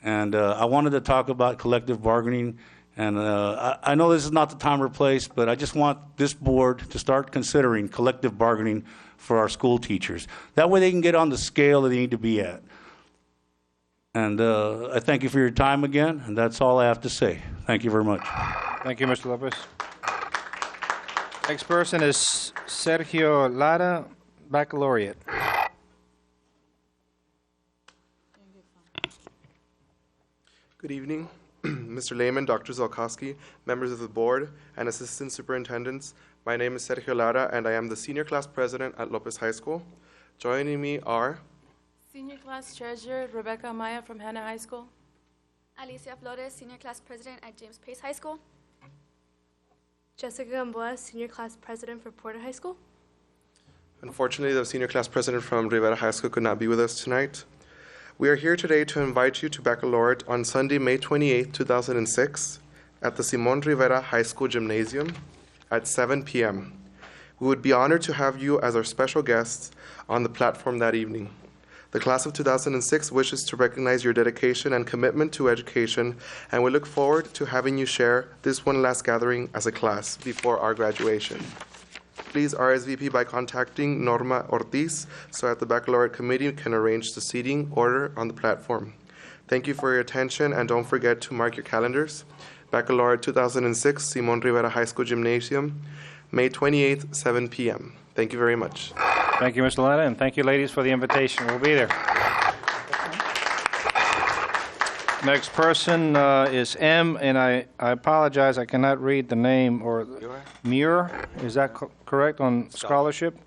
And I wanted to talk about collective bargaining. And I know this is not the time or place, but I just want this board to start considering collective bargaining for our school teachers. That way they can get on the scale that they need to be at. And I thank you for your time again, and that's all I have to say. Thank you very much. Thank you, Mr. Lopez. Next person is Sergio Lara, Baccalaureate. Good evening, Mr. Lehman, Dr. Zolkowski, members of the board, and assistant superintendents. My name is Sergio Lara, and I am the senior class president at Lopez High School. Joining me are Senior class treasurer Rebecca Amaya from Hanna High School. Alicia Flores, senior class president at James Pace High School. Jessica Gamboa, senior class president for Porter High School. Unfortunately, the senior class president from Rivera High School could not be with us tonight. We are here today to invite you to baccalaureate on Sunday, May 28, 2006, at the Simon Rivera High School Gymnasium at 7 p.m. We would be honored to have you as our special guests on the platform that evening. The class of 2006 wishes to recognize your dedication and commitment to education, and we look forward to having you share this one last gathering as a class before our graduation. Please RSVP by contacting Norma Ortiz so that the baccalaureate committee can arrange the seating order on the platform. Thank you for your attention, and don't forget to mark your calendars. Baccalaureate 2006, Simon Rivera High School Gymnasium, May 28th, 7 p.m. Thank you very much. Thank you, Mr. Lara, and thank you, ladies, for the invitation. We'll be there. Next person is M, and I apologize, I cannot read the name, or Muir, is that correct, on scholarship?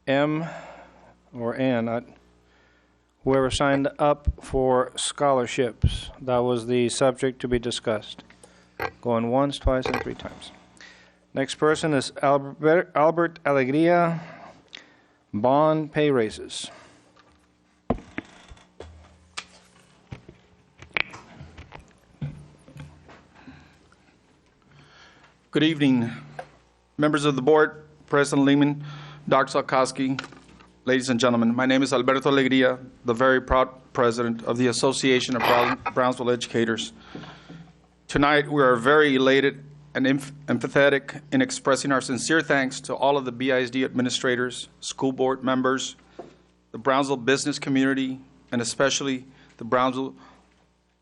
M or N, whoever signed up for scholarships, that was the subject to be discussed. Going once, twice, and three times. Next person is Albert Alegria, bond pay raises. Good evening, members of the board, President Lehman, Dr. Zolkowski, ladies and gentlemen. My name is Alberto Alegria, the very proud president of the Association of Brownsville Educators. Tonight, we are very elated and empathetic in expressing our sincere thanks to all of the BISD administrators, school board members, the Brownsville business community, and especially the Brownsville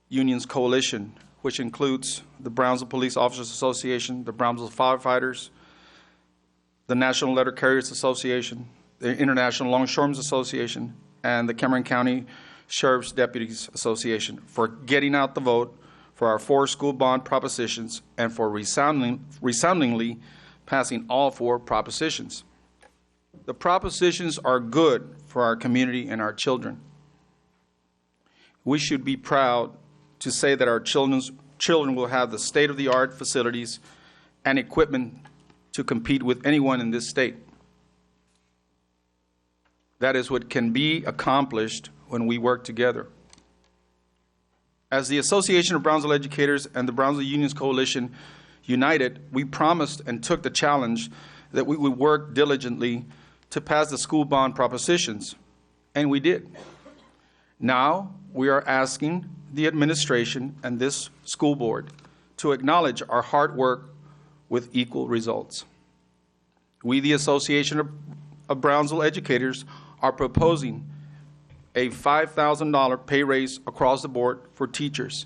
Unions Coalition, which includes the Brownsville Police Officers Association, the Brownsville Firefighters, the National Letter Carriers Association, the International Longshoremen's Association, and the Cameron County Sheriff's Deputies Association for getting out the vote for our 4 school bond propositions and for resoundingly passing all 4 propositions. The propositions are good for our community and our children. We should be proud to say that our children will have the state-of-the-art facilities and equipment to compete with anyone in this state. That is what can be accomplished when we work together. As the Association of Brownsville Educators and the Brownsville Unions Coalition united, we promised and took the challenge that we would work diligently to pass the school bond propositions, and we did. Now, we are asking the administration and this school board to acknowledge our hard work with equal results. We, the Association of Brownsville Educators, are proposing a $5,000 pay raise across the board for teachers,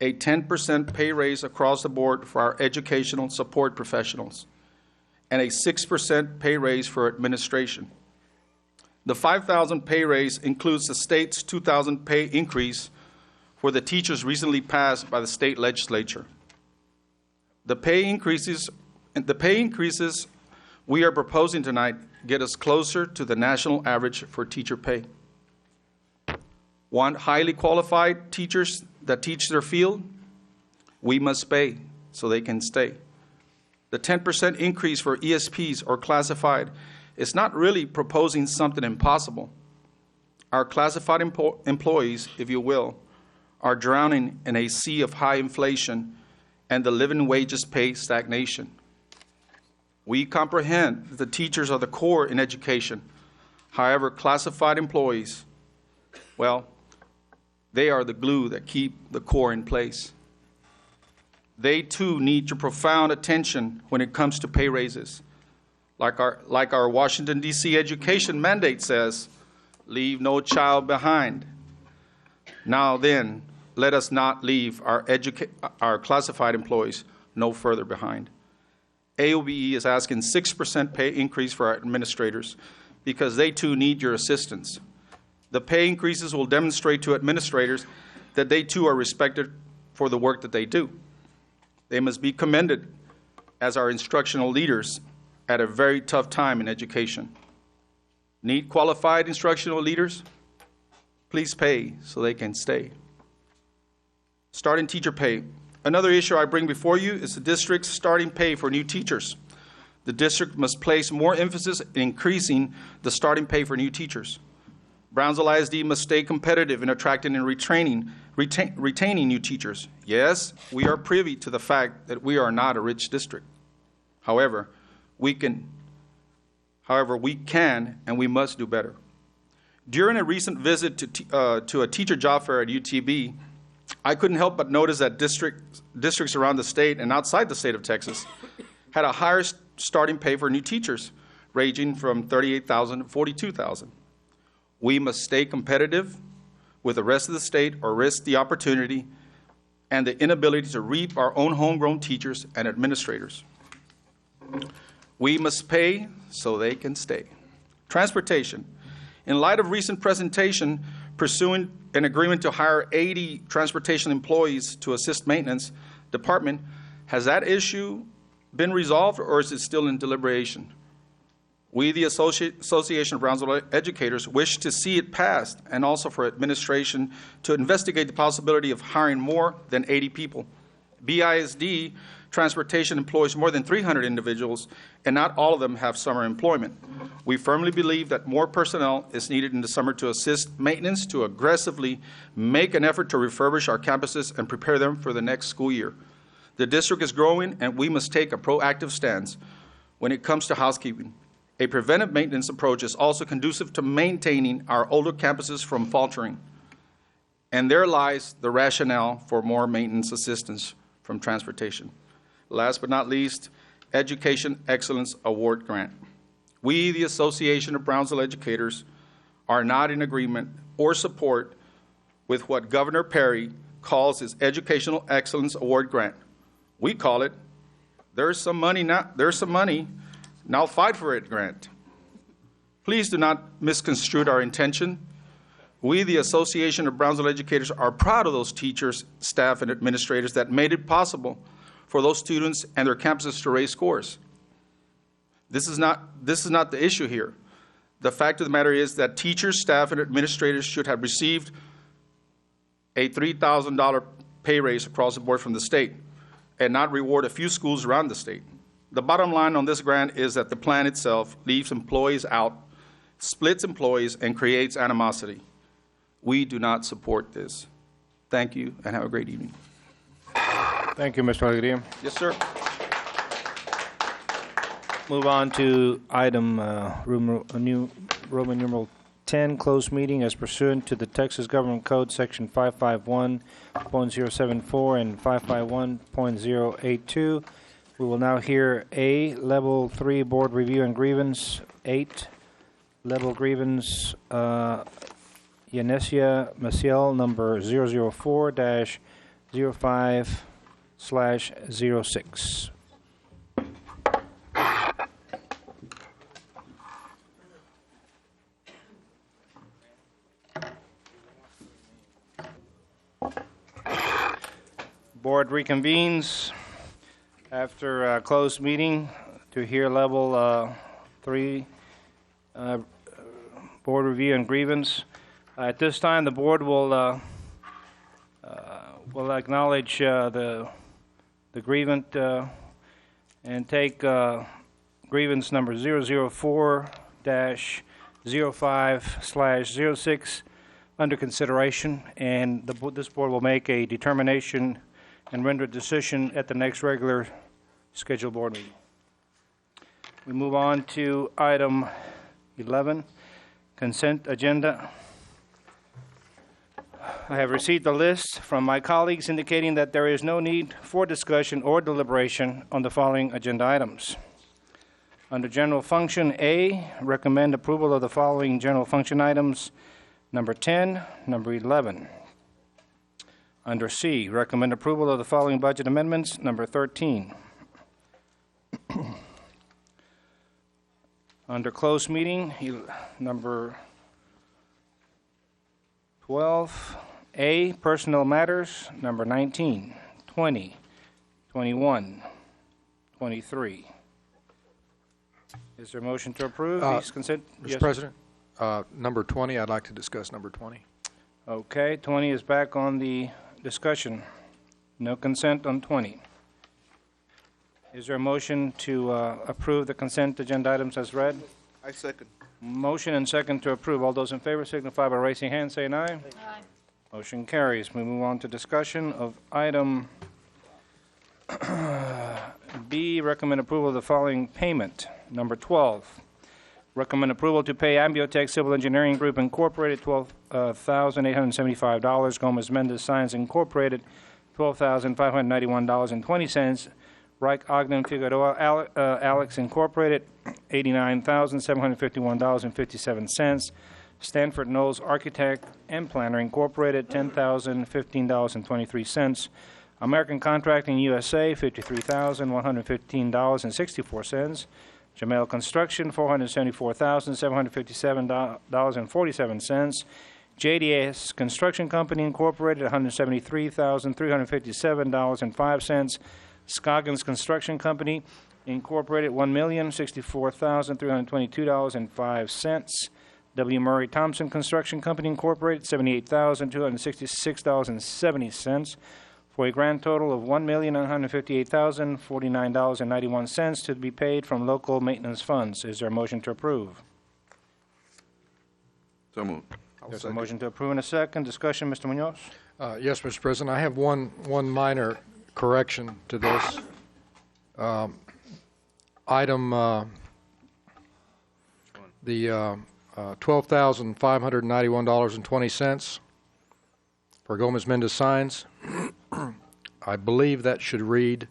a 10% pay raise across the board for our educational support professionals, and a 6% pay raise for administration. The $5,000 pay raise includes the state's $2,000 pay increase for the teachers recently passed by the state legislature. The pay increases we are proposing tonight get us closer to the national average for teacher pay. Want highly qualified teachers that teach their field? We must pay so they can stay. The 10% increase for ESPs or classified is not really proposing something impossible. Our classified employees, if you will, are drowning in a sea of high inflation and the living wages pay stagnation. We comprehend that the teachers are the core in education. However, classified employees, well, they are the glue that keep the core in place. They too need your profound attention when it comes to pay raises. Like our Washington, D.C. education mandate says, leave no child behind. Now then, let us not leave our classified employees no further behind. AOBE is asking 6% pay increase for our administrators because they too need your assistance. The pay increases will demonstrate to administrators that they too are respected for the work that they do. They must be commended as our instructional leaders at a very tough time in education. Need qualified instructional leaders? Please pay so they can stay. Starting teacher pay. Another issue I bring before you is the district's starting pay for new teachers. The district must place more emphasis in increasing the starting pay for new teachers. Brownsville ISD must stay competitive in attracting and retaining new teachers. Yes, we are privy to the fact that we are not a rich district. However, we can and we must do better. During a recent visit to a teacher job fair at UTB, I couldn't help but notice that districts around the state and outside the state of Texas had a higher starting pay for new teachers, ranging from $38,000 to $42,000. We must stay competitive with the rest of the state or risk the opportunity and the inability to reap our own homegrown teachers and administrators. We must pay so they can stay. Transportation. In light of recent presentation pursuing an agreement to hire 80 transportation employees to assist maintenance department, has that issue been resolved or is it still in deliberation? We, the Association of Brownsville Educators, wish to see it passed and also for administration to investigate the possibility of hiring more than 80 people. BISD transportation employs more than 300 individuals, and not all of them have summer employment. We firmly believe that more personnel is needed in the summer to assist maintenance, to aggressively make an effort to refurbish our campuses and prepare them for the next school year. The district is growing, and we must take a proactive stance when it comes to housekeeping. A preventive maintenance approach is also conducive to maintaining our older campuses from faltering. And there lies the rationale for more maintenance assistance from transportation. Last but not least, Education Excellence Award Grant. We, the Association of Brownsville Educators, are not in agreement or support with what Governor Perry calls his Educational Excellence Award Grant. We call it, there's some money, now fight for it grant. Please do not misconstrue our intention. We, the Association of Brownsville Educators, are proud of those teachers, staff, and administrators that made it possible for those students and their campuses to raise scores. This is not the issue here. The fact of the matter is that teachers, staff, and administrators should have received a $3,000 pay raise across the board from the state and not reward a few schools around the state. The bottom line on this grant is that the plan itself leaves employees out, splits employees, and creates animosity. We do not support this. Thank you, and have a great evening. Thank you, Mr. Alegria. Yes, sir. Move on to item Roman numeral 10, closed meeting as pursuant to the Texas Government Code, Section 551.074 and 551.082. We will now hear A, Level 3 Board Review and Grievance 8, Level Grievance Yanesia Maciel, number 004-05/06. Board reconvenes after a closed meeting to hear Level 3 Board Review and Grievance. At this time, the board will acknowledge the grievant and take grievance number 004-05/06 under consideration, and this board will make a determination and render a decision at the next regular scheduled board meeting. We move on to item 11, consent agenda. I have received a list from my colleagues indicating that there is no need for discussion or deliberation on the following agenda items. Under General Function A, recommend approval of the following general function items, number 10, number 11. Under C, recommend approval of the following budget amendments. Number 13. Under closed meeting, number 12, A, personnel matters, number 19, 20, 21, 23. Is there a motion to approve these consent? Mr. President, number 20, I'd like to discuss number 20. Okay, 20 is back on the discussion. No consent on 20. Is there a motion to approve the consent agenda items as read? I second. Motion and second to approve. All those in favor signify by raising hand, saying aye. Aye. Motion carries. We move on to discussion of item B, recommend approval of the following payment. Number 12, recommend approval to pay Ambiotech Civil Engineering Group Incorporated $12,875, Gomez Mendez Science Incorporated $12,591.20, Reich Ogden Figueroa Alex Incorporated $89,751.57, Stanford Knowles Architect and Planner Incorporated $10,015.23, American Contracting USA $53,115.64, Jamel Construction $474,757.47, JDS Construction Company Incorporated $173,357.05, Scoggins Construction Company Incorporated $1,064,322.05, W. Murray Thompson Construction Company Incorporated $78,266.70, for a grand total of $1,958,049.91 to be paid from local maintenance funds. Is there a motion to approve? So moved. There's a motion to approve in a second. Discussion, Mr. Munoz? Yes, Mr. President, I have one minor correction to this. Item, the $12,591.20 for Gomez Mendez Signs. I believe that should read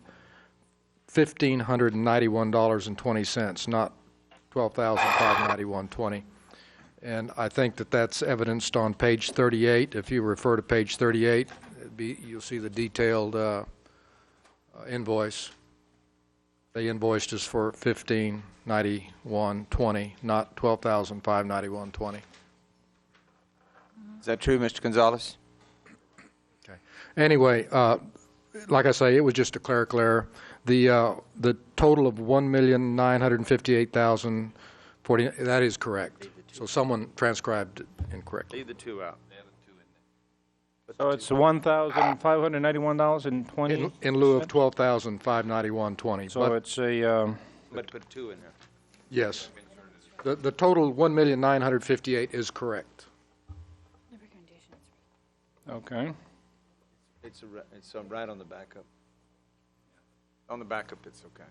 $1,591.20, not $12,591.20. And I think that that's evidenced on page 38. If you refer to page 38, you'll see the detailed invoice. They invoiced us for $1,591.20, not $12,591.20. Is that true, Mr. Gonzalez? Okay. Anyway, like I say, it was just a clerical error. The total of $1,958,040, that is correct. So someone transcribed it incorrectly. Leave the two out. So it's $1,591.20? In lieu of $12,591.20. So it's a... But put two in there. Yes. The total $1,958,000 is correct. Okay. It's right on the backup. On the backup, it's okay.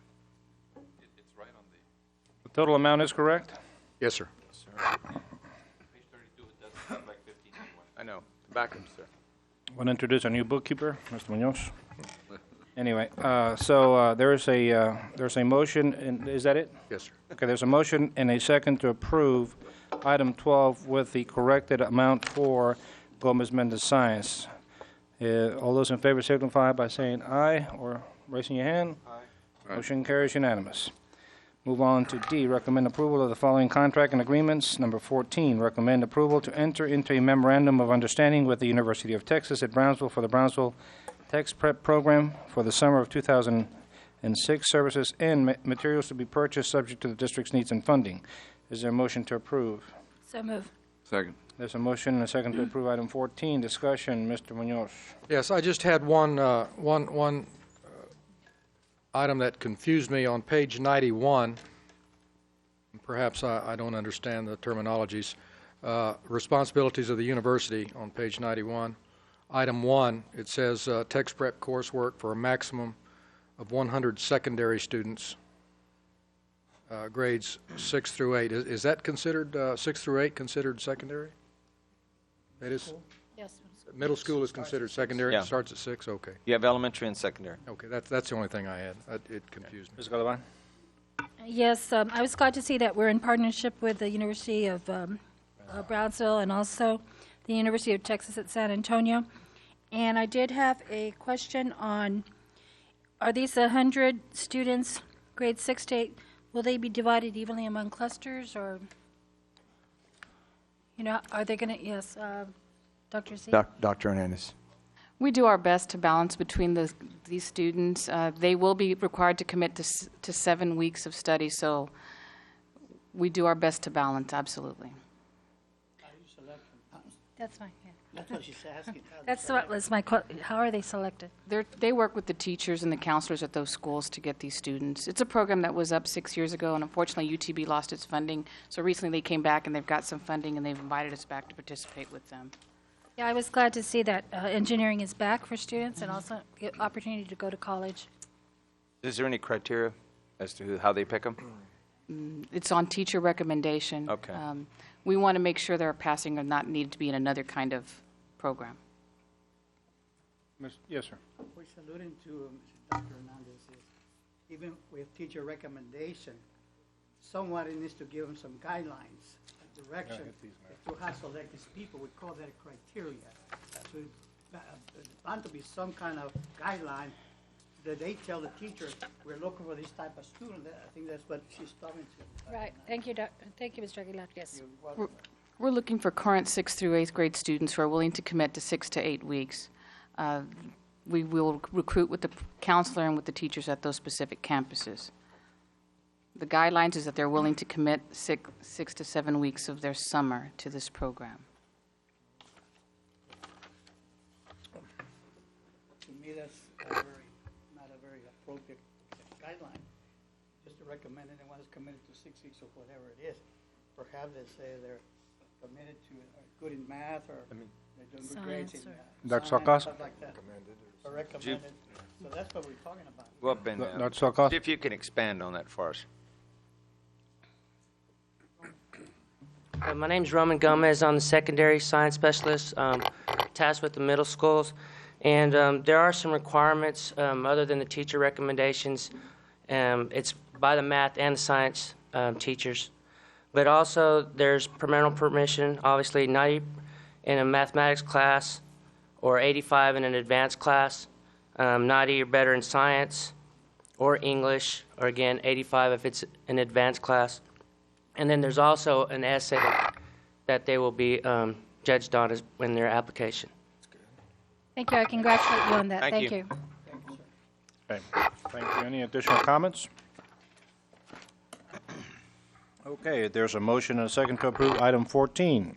It's right on The total amount is correct? Yes, sir. Yes, sir. Page 32, it doesn't look like 1591. I know. The backup, sir. Want to introduce our new bookkeeper, Mr. Munoz? Anyway, there's a motion, and is that it? Yes, sir. Okay, there's a motion and a second to approve item 12 with the corrected amount for Gomez Mendez Science. All those in favor signify by saying aye or raising your hand. Aye. Motion carries unanimous. Move on to D, recommend approval of the following contract and agreements. Number 14, recommend approval to enter into a memorandum of understanding with the University of Texas at Brownsville for the Brownsville Tex Prep Program for the summer of 2006, services and materials to be purchased subject to the district's needs and funding. Is there a motion to approve? So move. Second. There's a motion and a second to approve item 14. Discussion, Mr. Munoz. Yes, I just had one item that confused me on page 91. Perhaps I don't understand the terminologies. Responsibilities of the university on page 91. Item 1, it says text prep coursework for a maximum of 100 secondary students, grades 6 through 8. Is that considered, 6 through 8 considered secondary? It is? Yes. Middle school is considered secondary? Yeah. It starts at 6? Okay. You have elementary and secondary. Okay, that's the only thing I had. It confused me. Ms. Galavan? Yes, I was glad to see that we're in partnership with the University of Brownsville and also the University of Texas at San Antonio. And I did have a question on, are these 100 students, grades 6 to 8, will they be divided evenly among clusters, or, are they going to, yes, Dr. Z? Dr. Hernandez. We do our best to balance between these students. They will be required to commit to 7 weeks of study, so we do our best to balance, absolutely. How do you select them? That's fine, yeah. That's what she's asking. That's what was my question. How are they selected? They work with the teachers and the counselors at those schools to get these students. It's a program that was up 6 years ago, and unfortunately UTB lost its funding. So recently they came back and they've got some funding, and they've invited us back to participate with them. Yeah, I was glad to see that engineering is back for students and also get opportunity to go to college. Is there any criteria as to how they pick them? It's on teacher recommendation. Okay. We want to make sure they're passing or not needed to be in another kind of program. Yes, sir. What he's alluding to, Dr. Hernandez, is even with teacher recommendation, somebody needs to give them some guidelines, a direction to how to select these people. We call that criteria. So it's bound to be some kind of guideline that they tell the teacher, we're looking for this type of student. I think that's what she's talking to. Right. Thank you, Thank you, Mr. Aguilar. Yes. We're looking for current 6th through 8th grade students who are willing to commit to 6 to 8 weeks. We will recruit with the counselor and with the teachers at those specific campuses. The guidelines is that they're willing to commit 6 to 7 weeks of their summer to this program. To me, that's not a very appropriate guideline. Just to recommend anyone who's committed to 6 weeks or whatever it is. Perhaps they say they're committed to good in math, or they're doing good grades in Dr. science, Sarkis? stuff like that. Or recommended. So that's what we're talking about. Well, Ben, Dr. Sarkis? see if you can expand on that for us. My name's Roman Gomez. I'm the secondary science specialist tasked with the middle schools. And there are some requirements other than the teacher recommendations. It's by the math and the science teachers. But also there's parental permission, obviously 90 in a mathematics class or 85 in an advanced class, 90 or better in science or English, or again 85 if it's an advanced class. And then there's also an essay that they will be judged on in their application. Thank you. I congratulate you on that. Thank you. Okay. Thank you. Any additional comments? Okay, there's a motion and a second to approve item 14.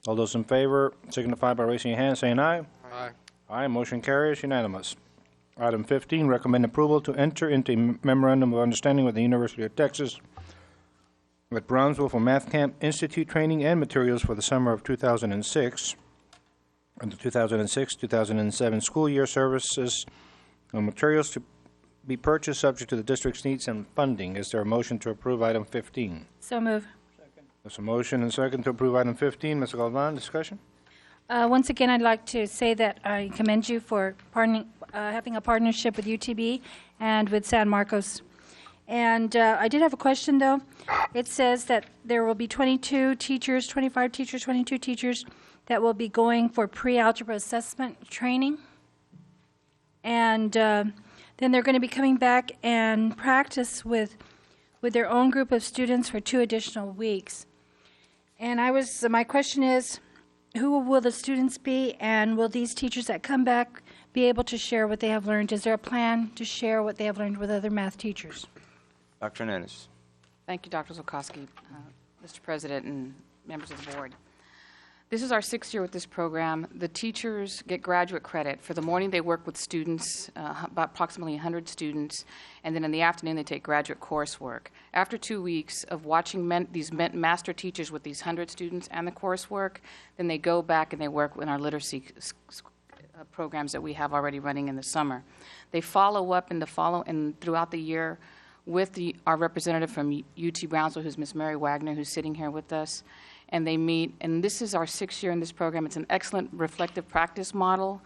All those in favor signify by raising your hand, saying aye. Aye. Aye, motion carries unanimous. Item 15, recommend approval to enter into a memorandum of understanding with the University of Texas at Brownsville for Math Camp Institute training and materials for the summer of 2006 and the 2006-2007 school year. Services and materials to be purchased subject to the district's needs and funding. Is there a motion to approve item 15? So move. There's a motion and second to approve item 15. Ms. Galvan, discussion? Once again, I'd like to say that I commend you for having a partnership with UTB and with San Marcos. And I did have a question, though. It says that there will be 22 teachers, 25 teachers, 22 teachers that will be going for pre-algebra assessment training. And then they're going to be coming back and practice with their own group of students for 2 additional weeks. And my question is, who will the students be, and will these teachers that come back be able to share what they have learned? Is there a plan to share what they have learned with other math teachers? Dr. Hernandez. Thank you, Dr. Zulkowski, Mr. President, and members of the board. This is our 6th year with this program. The teachers get graduate credit. For the morning, they work with students, about approximately 100 students, and then in the afternoon, they take graduate coursework. After 2 weeks of watching these master teachers with these 100 students and the coursework, then they go back and they work in our literacy programs that we have already running in the summer. They follow up throughout the year with our representative from UT Brownsville, who's Ms. Mary Wagner, who's sitting here with us. And they meet, and this is our 6th year in this program. It's an excellent reflective practice model.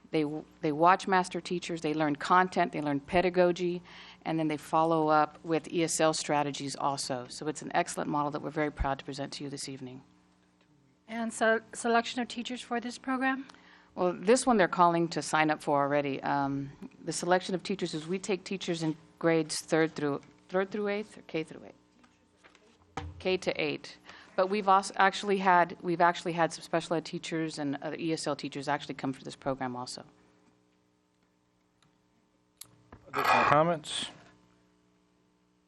They watch master teachers, they learn content, they learn pedagogy, and then they follow up with ESL strategies also. So it's an excellent model that we're very proud to present to you this evening. And so selection of teachers for this program? Well, this one they're calling to sign up for already. The selection of teachers is we take teachers in grades third through 8th or K through 8? K to 8. But we've actually had some special ed teachers and other ESL teachers actually come for this program also. Additional comments?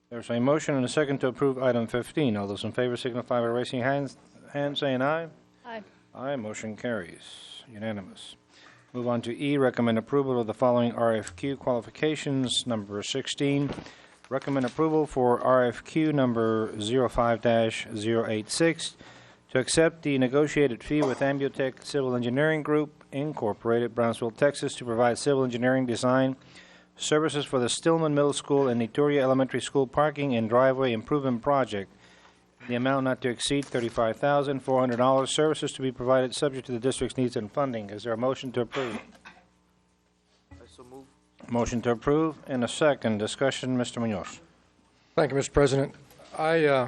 There's a motion and a second to approve item 15. All those in favor signify by raising hands, saying aye. Aye. Aye, motion carries. Unanimous. Move on to E, recommend approval of the following RFQ qualifications. Number 16, recommend approval for RFQ number 05-086 to accept the negotiated fee with Ambiotech Civil Engineering Group, Incorporated, Brownsville, Texas, to provide civil engineering design services for the Stillman Middle School and Nituria Elementary School parking and driveway improvement project. The amount not to exceed $35,400. Services to be provided subject to the district's needs and funding. Is there a motion to approve? Motion to approve and a second. Discussion, Mr. Munoz. Thank you, Mr. President. I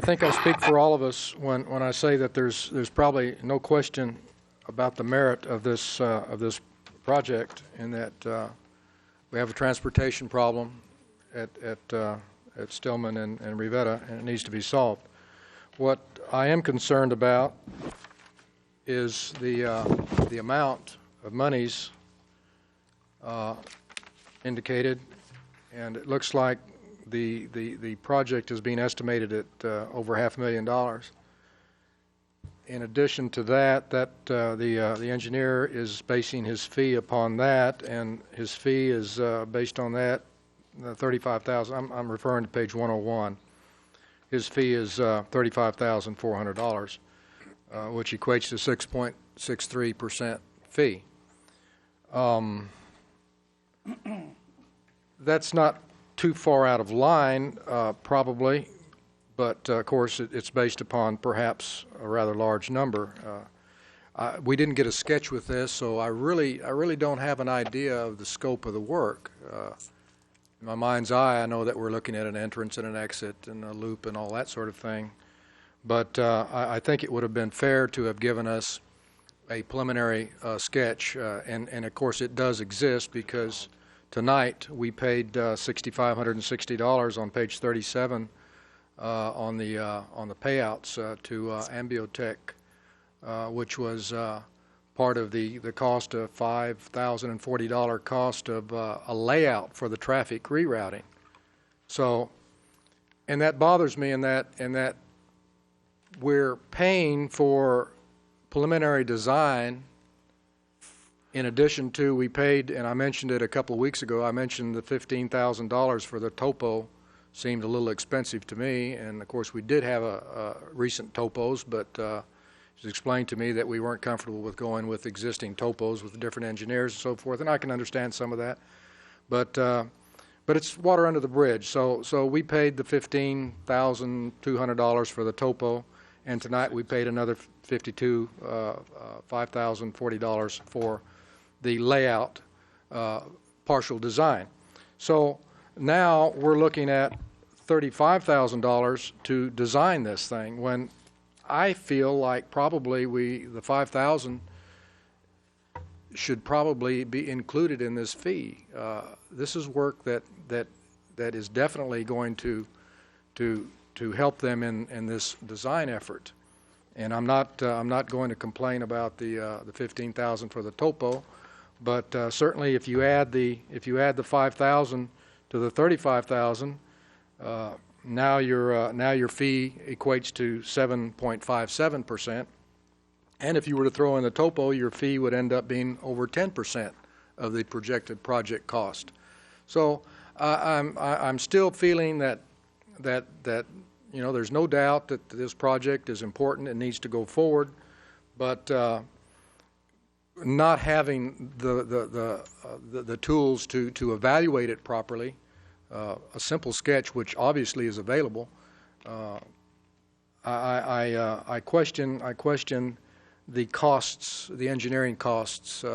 think I speak for all of us when I say that there's probably no question about the merit of this project, in that we have a transportation problem at Stillman and Rivera, and it needs to be solved. What I am concerned about is the amount of monies indicated, and it looks like the project is being estimated at over $500,000. In addition to that, the engineer is basing his fee upon that, and his fee is based on that $35,000. I'm referring to page 101. His fee is $35,400, which equates to 6.63% fee. That's not too far out of line, probably, but of course it's based upon perhaps a rather large number. We didn't get a sketch with this, so I really don't have an idea of the scope of the work. In my mind's eye, I know that we're looking at an entrance and an exit and a loop and all that sort of thing. But I think it would have been fair to have given us a preliminary sketch. And of course, it does exist, because tonight we paid $6,560 on page 37 on the payouts to Ambiotech, which was part of the cost of $5,040 cost of a layout for the traffic rerouting. So, and that bothers me in that we're paying for preliminary design in addition to, we paid, and I mentioned it a couple of weeks ago, I mentioned the $15,000 for the topo. Seemed a little expensive to me, and of course we did have a recent topos, but it was explained to me that we weren't comfortable with going with existing topos with different engineers and so forth, and I can understand some of that, but it's water under the bridge. So we paid the $15,200 for the topo, and tonight we paid another $5,040 for the layout partial design. So now we're looking at $35,000 to design this thing, when I feel like probably the $5,000 should probably be included in this fee. This is work that is definitely going to help them in this design effort. And I'm not going to complain about the $15,000 for the topo, but certainly if you add the $5,000 to the $35,000, now your fee equates to 7.57%, and if you were to throw in the topo, your fee would end up being over 10% of the projected project cost. So I'm still feeling that there's no doubt that this project is important and needs to go forward, but not having the tools to evaluate it properly, a simple sketch, which obviously is available, I question the costs, the engineering costs,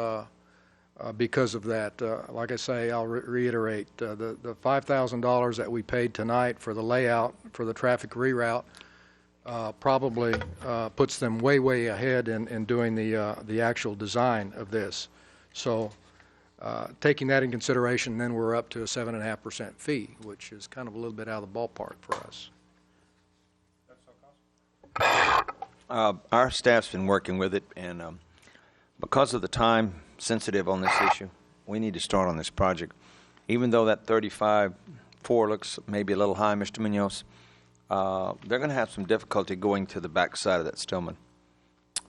because of that. Like I say, I'll reiterate, the $5,000 that we paid tonight for the layout for the traffic reroute probably puts them way ahead in doing the actual design of this. So taking that in consideration, then we're up to a 7.5% fee, which is kind of a little bit out of the ballpark for us. Our staff's been working with it, and because of the time sensitive on this issue, we need to start on this project. Even though that 35.4 looks maybe a little high, Mr. Munoz, they're going to have some difficulty going to the back side of that Stillman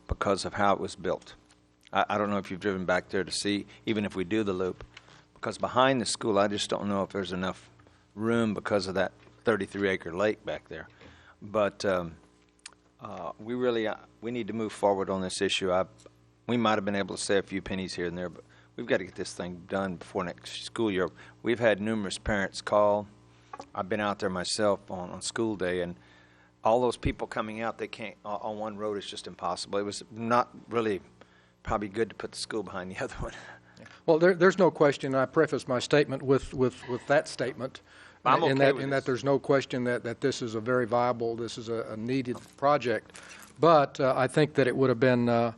because of how it was built. I don't know if you've driven back there to see, even if we do the loop, because behind the school, I just don't know if there's enough room because of that 33-acre lake back there. But we need to move forward on this issue. We might have been able to save a few pennies here and there, but we've got to get this thing done before next school year. We've had numerous parents call. I've been out there myself on school day, and all those people coming out, they can't, on one road, it's just impossible. It was not really probably good to put the school behind the other one. Well, there's no question. I preface my statement with that statement. I'm okay with in this. that there's no question that this is a very viable, this is a needed project. But I think that it would have been a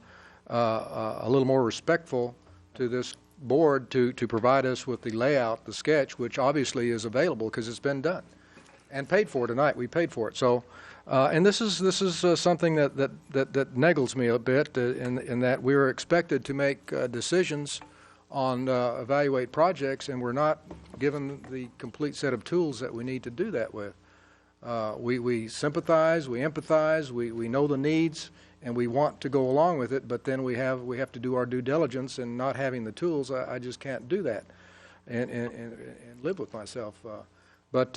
little more respectful to this board to provide us with the layout, the sketch, which obviously is available because it's been done and paid for tonight. We paid for it. So, and this is something that neggles me a bit in that we were expected to make decisions on evaluate projects, and we're not given the complete set of tools that we need to do that with. We sympathize, we empathize, we know the needs, and we want to go along with it, but then we have to do our due diligence, and not having the tools, I just can't do that and live with myself. But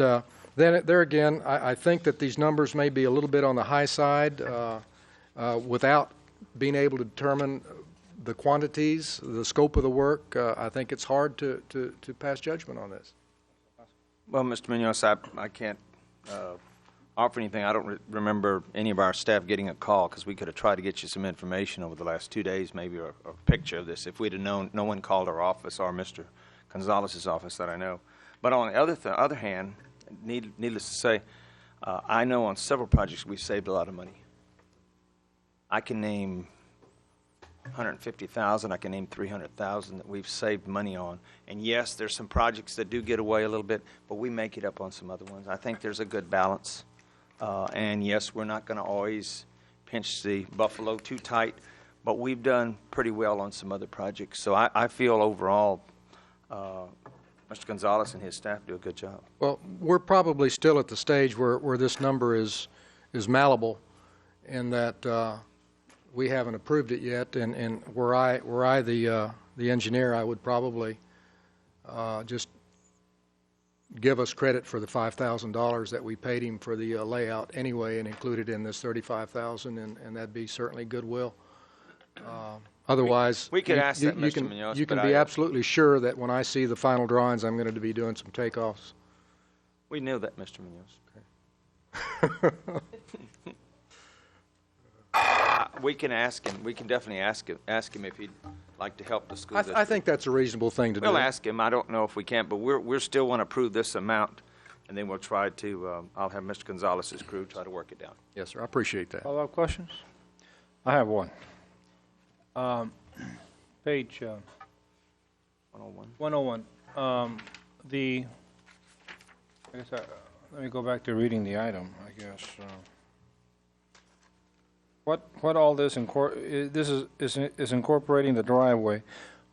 then there again, I think that these numbers may be a little bit on the high side without being able to determine the quantities, the scope of the work. I think it's hard to pass judgment on this. Well, Mr. Munoz, I can't offer anything. I don't remember any of our staff getting a call, because we could have tried to get you some information over the last 2 days, maybe, or a picture of this. If we'd have known, no one called our office or Mr. Gonzalez's office that I know. But on the other hand, needless to say, I know on several projects we saved a lot of money. I can name 150,000. I can name 300,000 that we've saved money on. And yes, there's some projects that do get away a little bit, but we make it up on some other ones. I think there's a good balance. And yes, we're not going to always pinch the buffalo too tight, but we've done pretty well on some other projects. So I feel overall Mr. Gonzalez and his staff do a good job. Well, we're probably still at the stage where this number is malleable, in that we haven't approved it yet, and were I the engineer, I would probably just give us credit for the $5,000 that we paid him for the layout anyway, and include it in this $35,000, and that'd be certainly goodwill. Otherwise, we could ask that, Mr. Munoz, you can be absolutely sure that when I see the final drawings, I'm going to be doing some takeoffs. We knew that, Mr. Munoz. We can ask him. We can definitely ask him if he'd like to help the school district. I think that's a reasonable thing to do. We'll ask him. I don't know if we can, but we're still want to approve this amount, and then we'll try to. I'll have Mr. Gonzalez's crew try to work it down. Yes, sir. I appreciate that. Follow-up questions? I have one. Page 101. 101. I guess let me go back to reading the item, I guess. What all this is incorporating the driveway,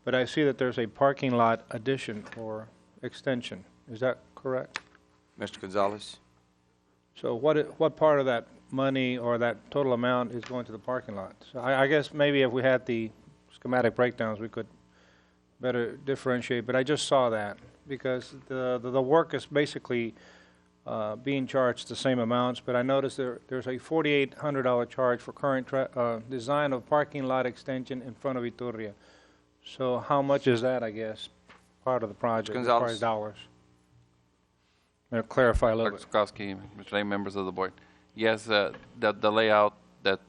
but I see that there's a parking lot addition or extension. Is that correct? Mr. Gonzalez? So what part of that money or that total amount is going to the parking lot? So I guess maybe if we had the schematic breakdowns, we could better differentiate, but I just saw that because the work is basically being charged the same amounts, but I noticed there's a $4,800 charge for current design of parking lot extension in front of Iturria. So how much is that, I guess, part of the project as far as dollars? Clarify a little bit. Dr. Sikorsky, Mr. Lane, members of the board. Yes, the layout that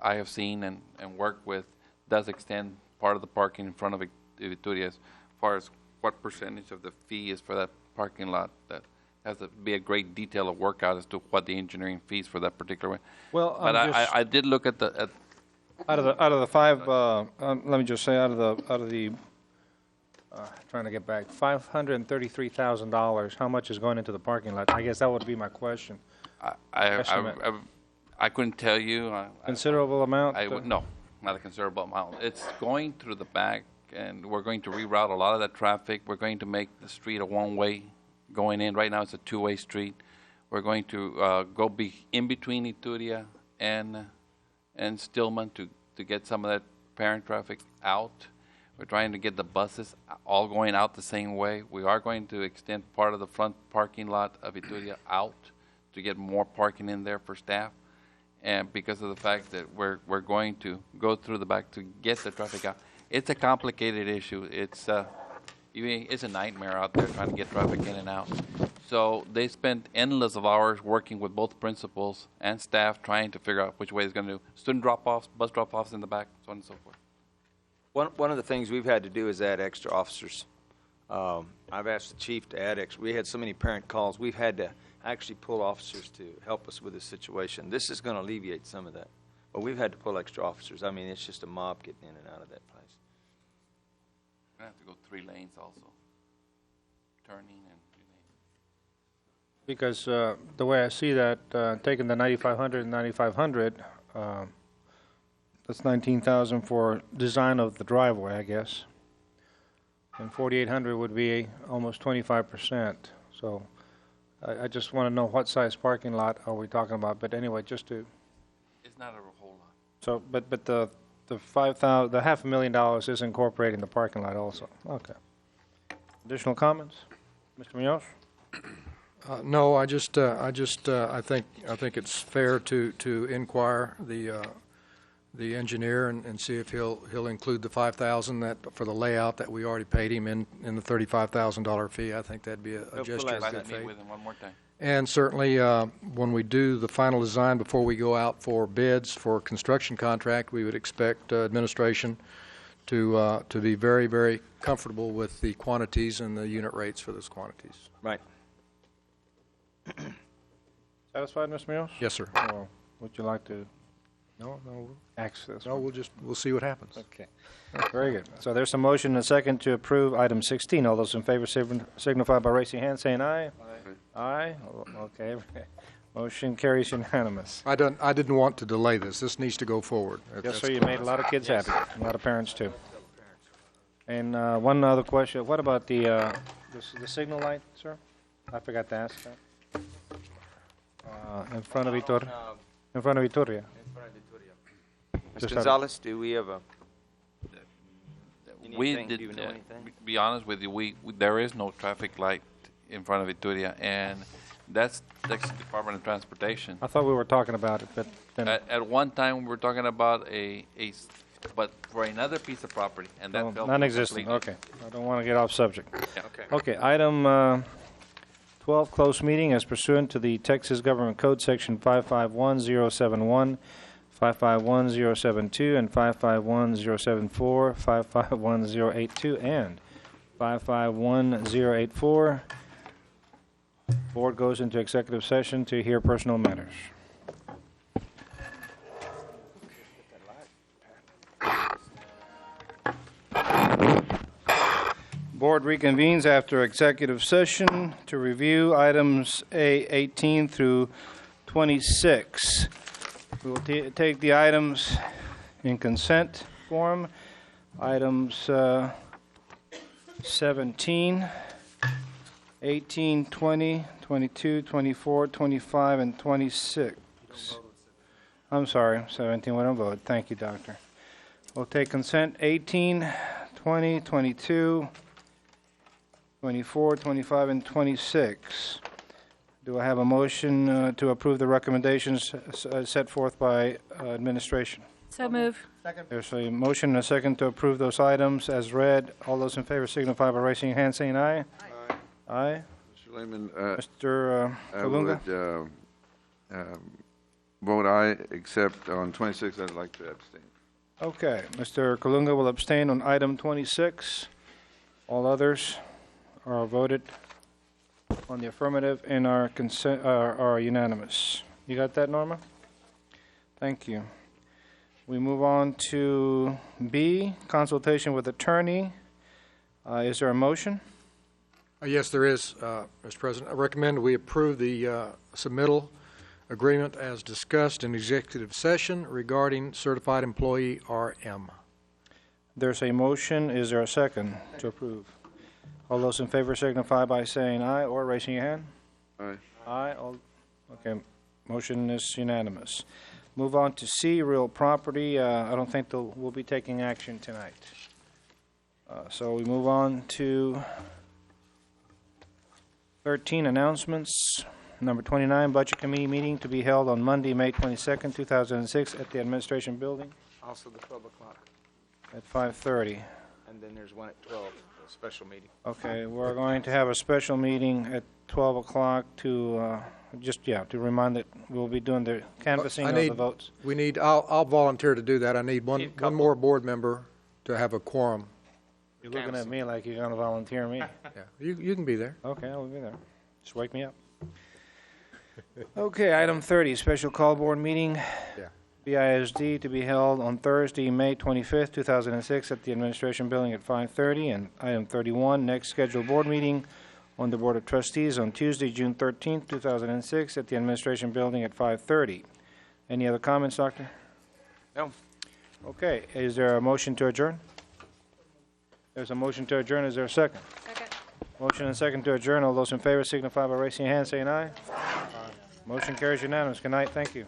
I have seen and worked with does extend part of the parking in front of Iturria. As far as what percentage of the fee is for that parking lot, that has to be a great detail of work out as to what the engineering fees for that particular one. Well, But I did look at the, Out of the five, let me just say, out of the, trying to get back, $533,000, how much is going into the parking lot? I guess that would be my question. Estimate. I couldn't tell you. Considerable amount? No, not a considerable amount. It's going through the back, and we're going to reroute a lot of that traffic. We're going to make the street a one-way going in. Right now, it's a two-way street. We're going to go in between Ituria and Stillman to get some of that parent traffic out. We're trying to get the buses all going out the same way. We are going to extend part of the front parking lot of Ituria out to get more parking in there for staff. And because of the fact that we're going to go through the back to get the traffic out. It's a complicated issue. It's a nightmare out there trying to get traffic in and out. So they spent endless of hours working with both principals and staff trying to figure out which way it's going to do. Student drop-offs, bus drop-offs in the back, so on and so forth. One of the things we've had to do is add extra officers. I've asked the chief to add extra. We had so many parent calls. We've had to actually pull officers to help us with this situation. This is going to alleviate some of that. But we've had to pull extra officers. I mean, it's just a mob getting in and out of that place. We're going to have to go 3 lanes also, turning and 3 lanes. Because the way I see that, taking the 9,500 and 9,500, that's 19,000 for design of the driveway, I guess. And 4,800 would be almost 25%. So I just want to know what size parking lot are we talking about. But anyway, just to. It's not a whole lot. So, but the $5,000, the $500,000 is incorporating the parking lot also. Okay. Additional comments, Mr. Munoz? No, I think it's fair to inquire the engineer and see if he'll include the $5,000 that for the layout that we already paid him in the $35,000 fee. I think that'd be a gesture of good faith. With him one more time. And certainly, when we do the final design before we go out for bids for construction contract, we would expect administration to be very, very comfortable with the quantities and the unit rates for those quantities. Right. Satisfied, Mr. Munoz? Yes, sir. Or would you like to access? No, we'll see what happens. Okay. Very good. So there's a motion and a second to approve item 16. All those in favor signify by raising your hand, saying aye. Aye. Okay. Motion carries unanimous. I didn't want to delay this. This needs to go forward. Yes, sir. You made a lot of kids happy. A lot of parents too. And one other question: what about the signal light, sir? I forgot to ask that. In front of Ituria. In front of Ituria. Ms. Gonzalez, do we have a? We did. Be honest with you, there is no traffic light in front of Ituria, and that's Texas Department of Transportation. I thought we were talking about it, but then at one time we were talking about but for another piece of property, and that fell non-existent. completely. Okay, I don't want to get off subject. Yeah. Okay, item 12, closed meeting as pursuant to the Texas Government Code Section 551071, 551072, and 551074, 551082, and 551084. Board goes into executive session to hear personnel matters. Board reconvenes after executive session to review items A18 through 26. We will take the items in consent form. Items 17, 18, 20, 22, 24, 25, and 26. I'm sorry, 17, we don't vote. Thank you, Doctor. We'll take consent 18, 20, 22, 24, 25, and 26. Do I have a motion to approve the recommendations set forth by administration? So move. Second. There's a motion and a second to approve those items as read. All those in favor signify by raising your hand, saying aye. Aye. Aye. Mr. Lehman, Mr. Kalunga? I would vote aye, except on 26, I'd like to abstain. Okay. Mr. Kalunga will abstain on item 26. All others are voted on the affirmative and are unanimous. You got that, Norma? Thank you. We move on to B, consultation with attorney. Is there a motion? Yes, there is, Mr. President. I recommend we approve the submittal agreement as discussed in executive session regarding certified employee RM. There's a motion. Is there a second to approve? All those in favor signify by saying aye or raising your hand. Aye. Aye. Okay. Motion is unanimous. Move on to C, real property. I don't think we'll be taking action tonight. So we move on to 13, announcements. Number 29, Budget Committee meeting to be held on Monday, May 22nd, 2006 at the Administration Building Also the 12 o'clock. at 5:30. And then there's one at 12, a special meeting. Okay, we're going to have a special meeting at 12 o'clock to to remind that we'll be doing the canvassing of the votes. I'll volunteer to do that. I need one more board member to have a quorum. You're looking at me like you're going to volunteer me. Yeah, you can be there. Okay, I'll be there. Just wake me up. Okay, item 30, special call board meeting. Yeah. BISD to be held on Thursday, May 25th, 2006 at the Administration Building at 5:30. And item 31, next scheduled board meeting on the Board of Trustees on Tuesday, June 13th, 2006 at the Administration Building at 5:30. Any other comments, Doctor? No. Okay, is there a motion to adjourn? There's a motion to adjourn. Is there a second? Second. Motion and second to adjourn. All those in favor signify by raising your hand, saying aye. Motion carries unanimous. Good night. Thank you.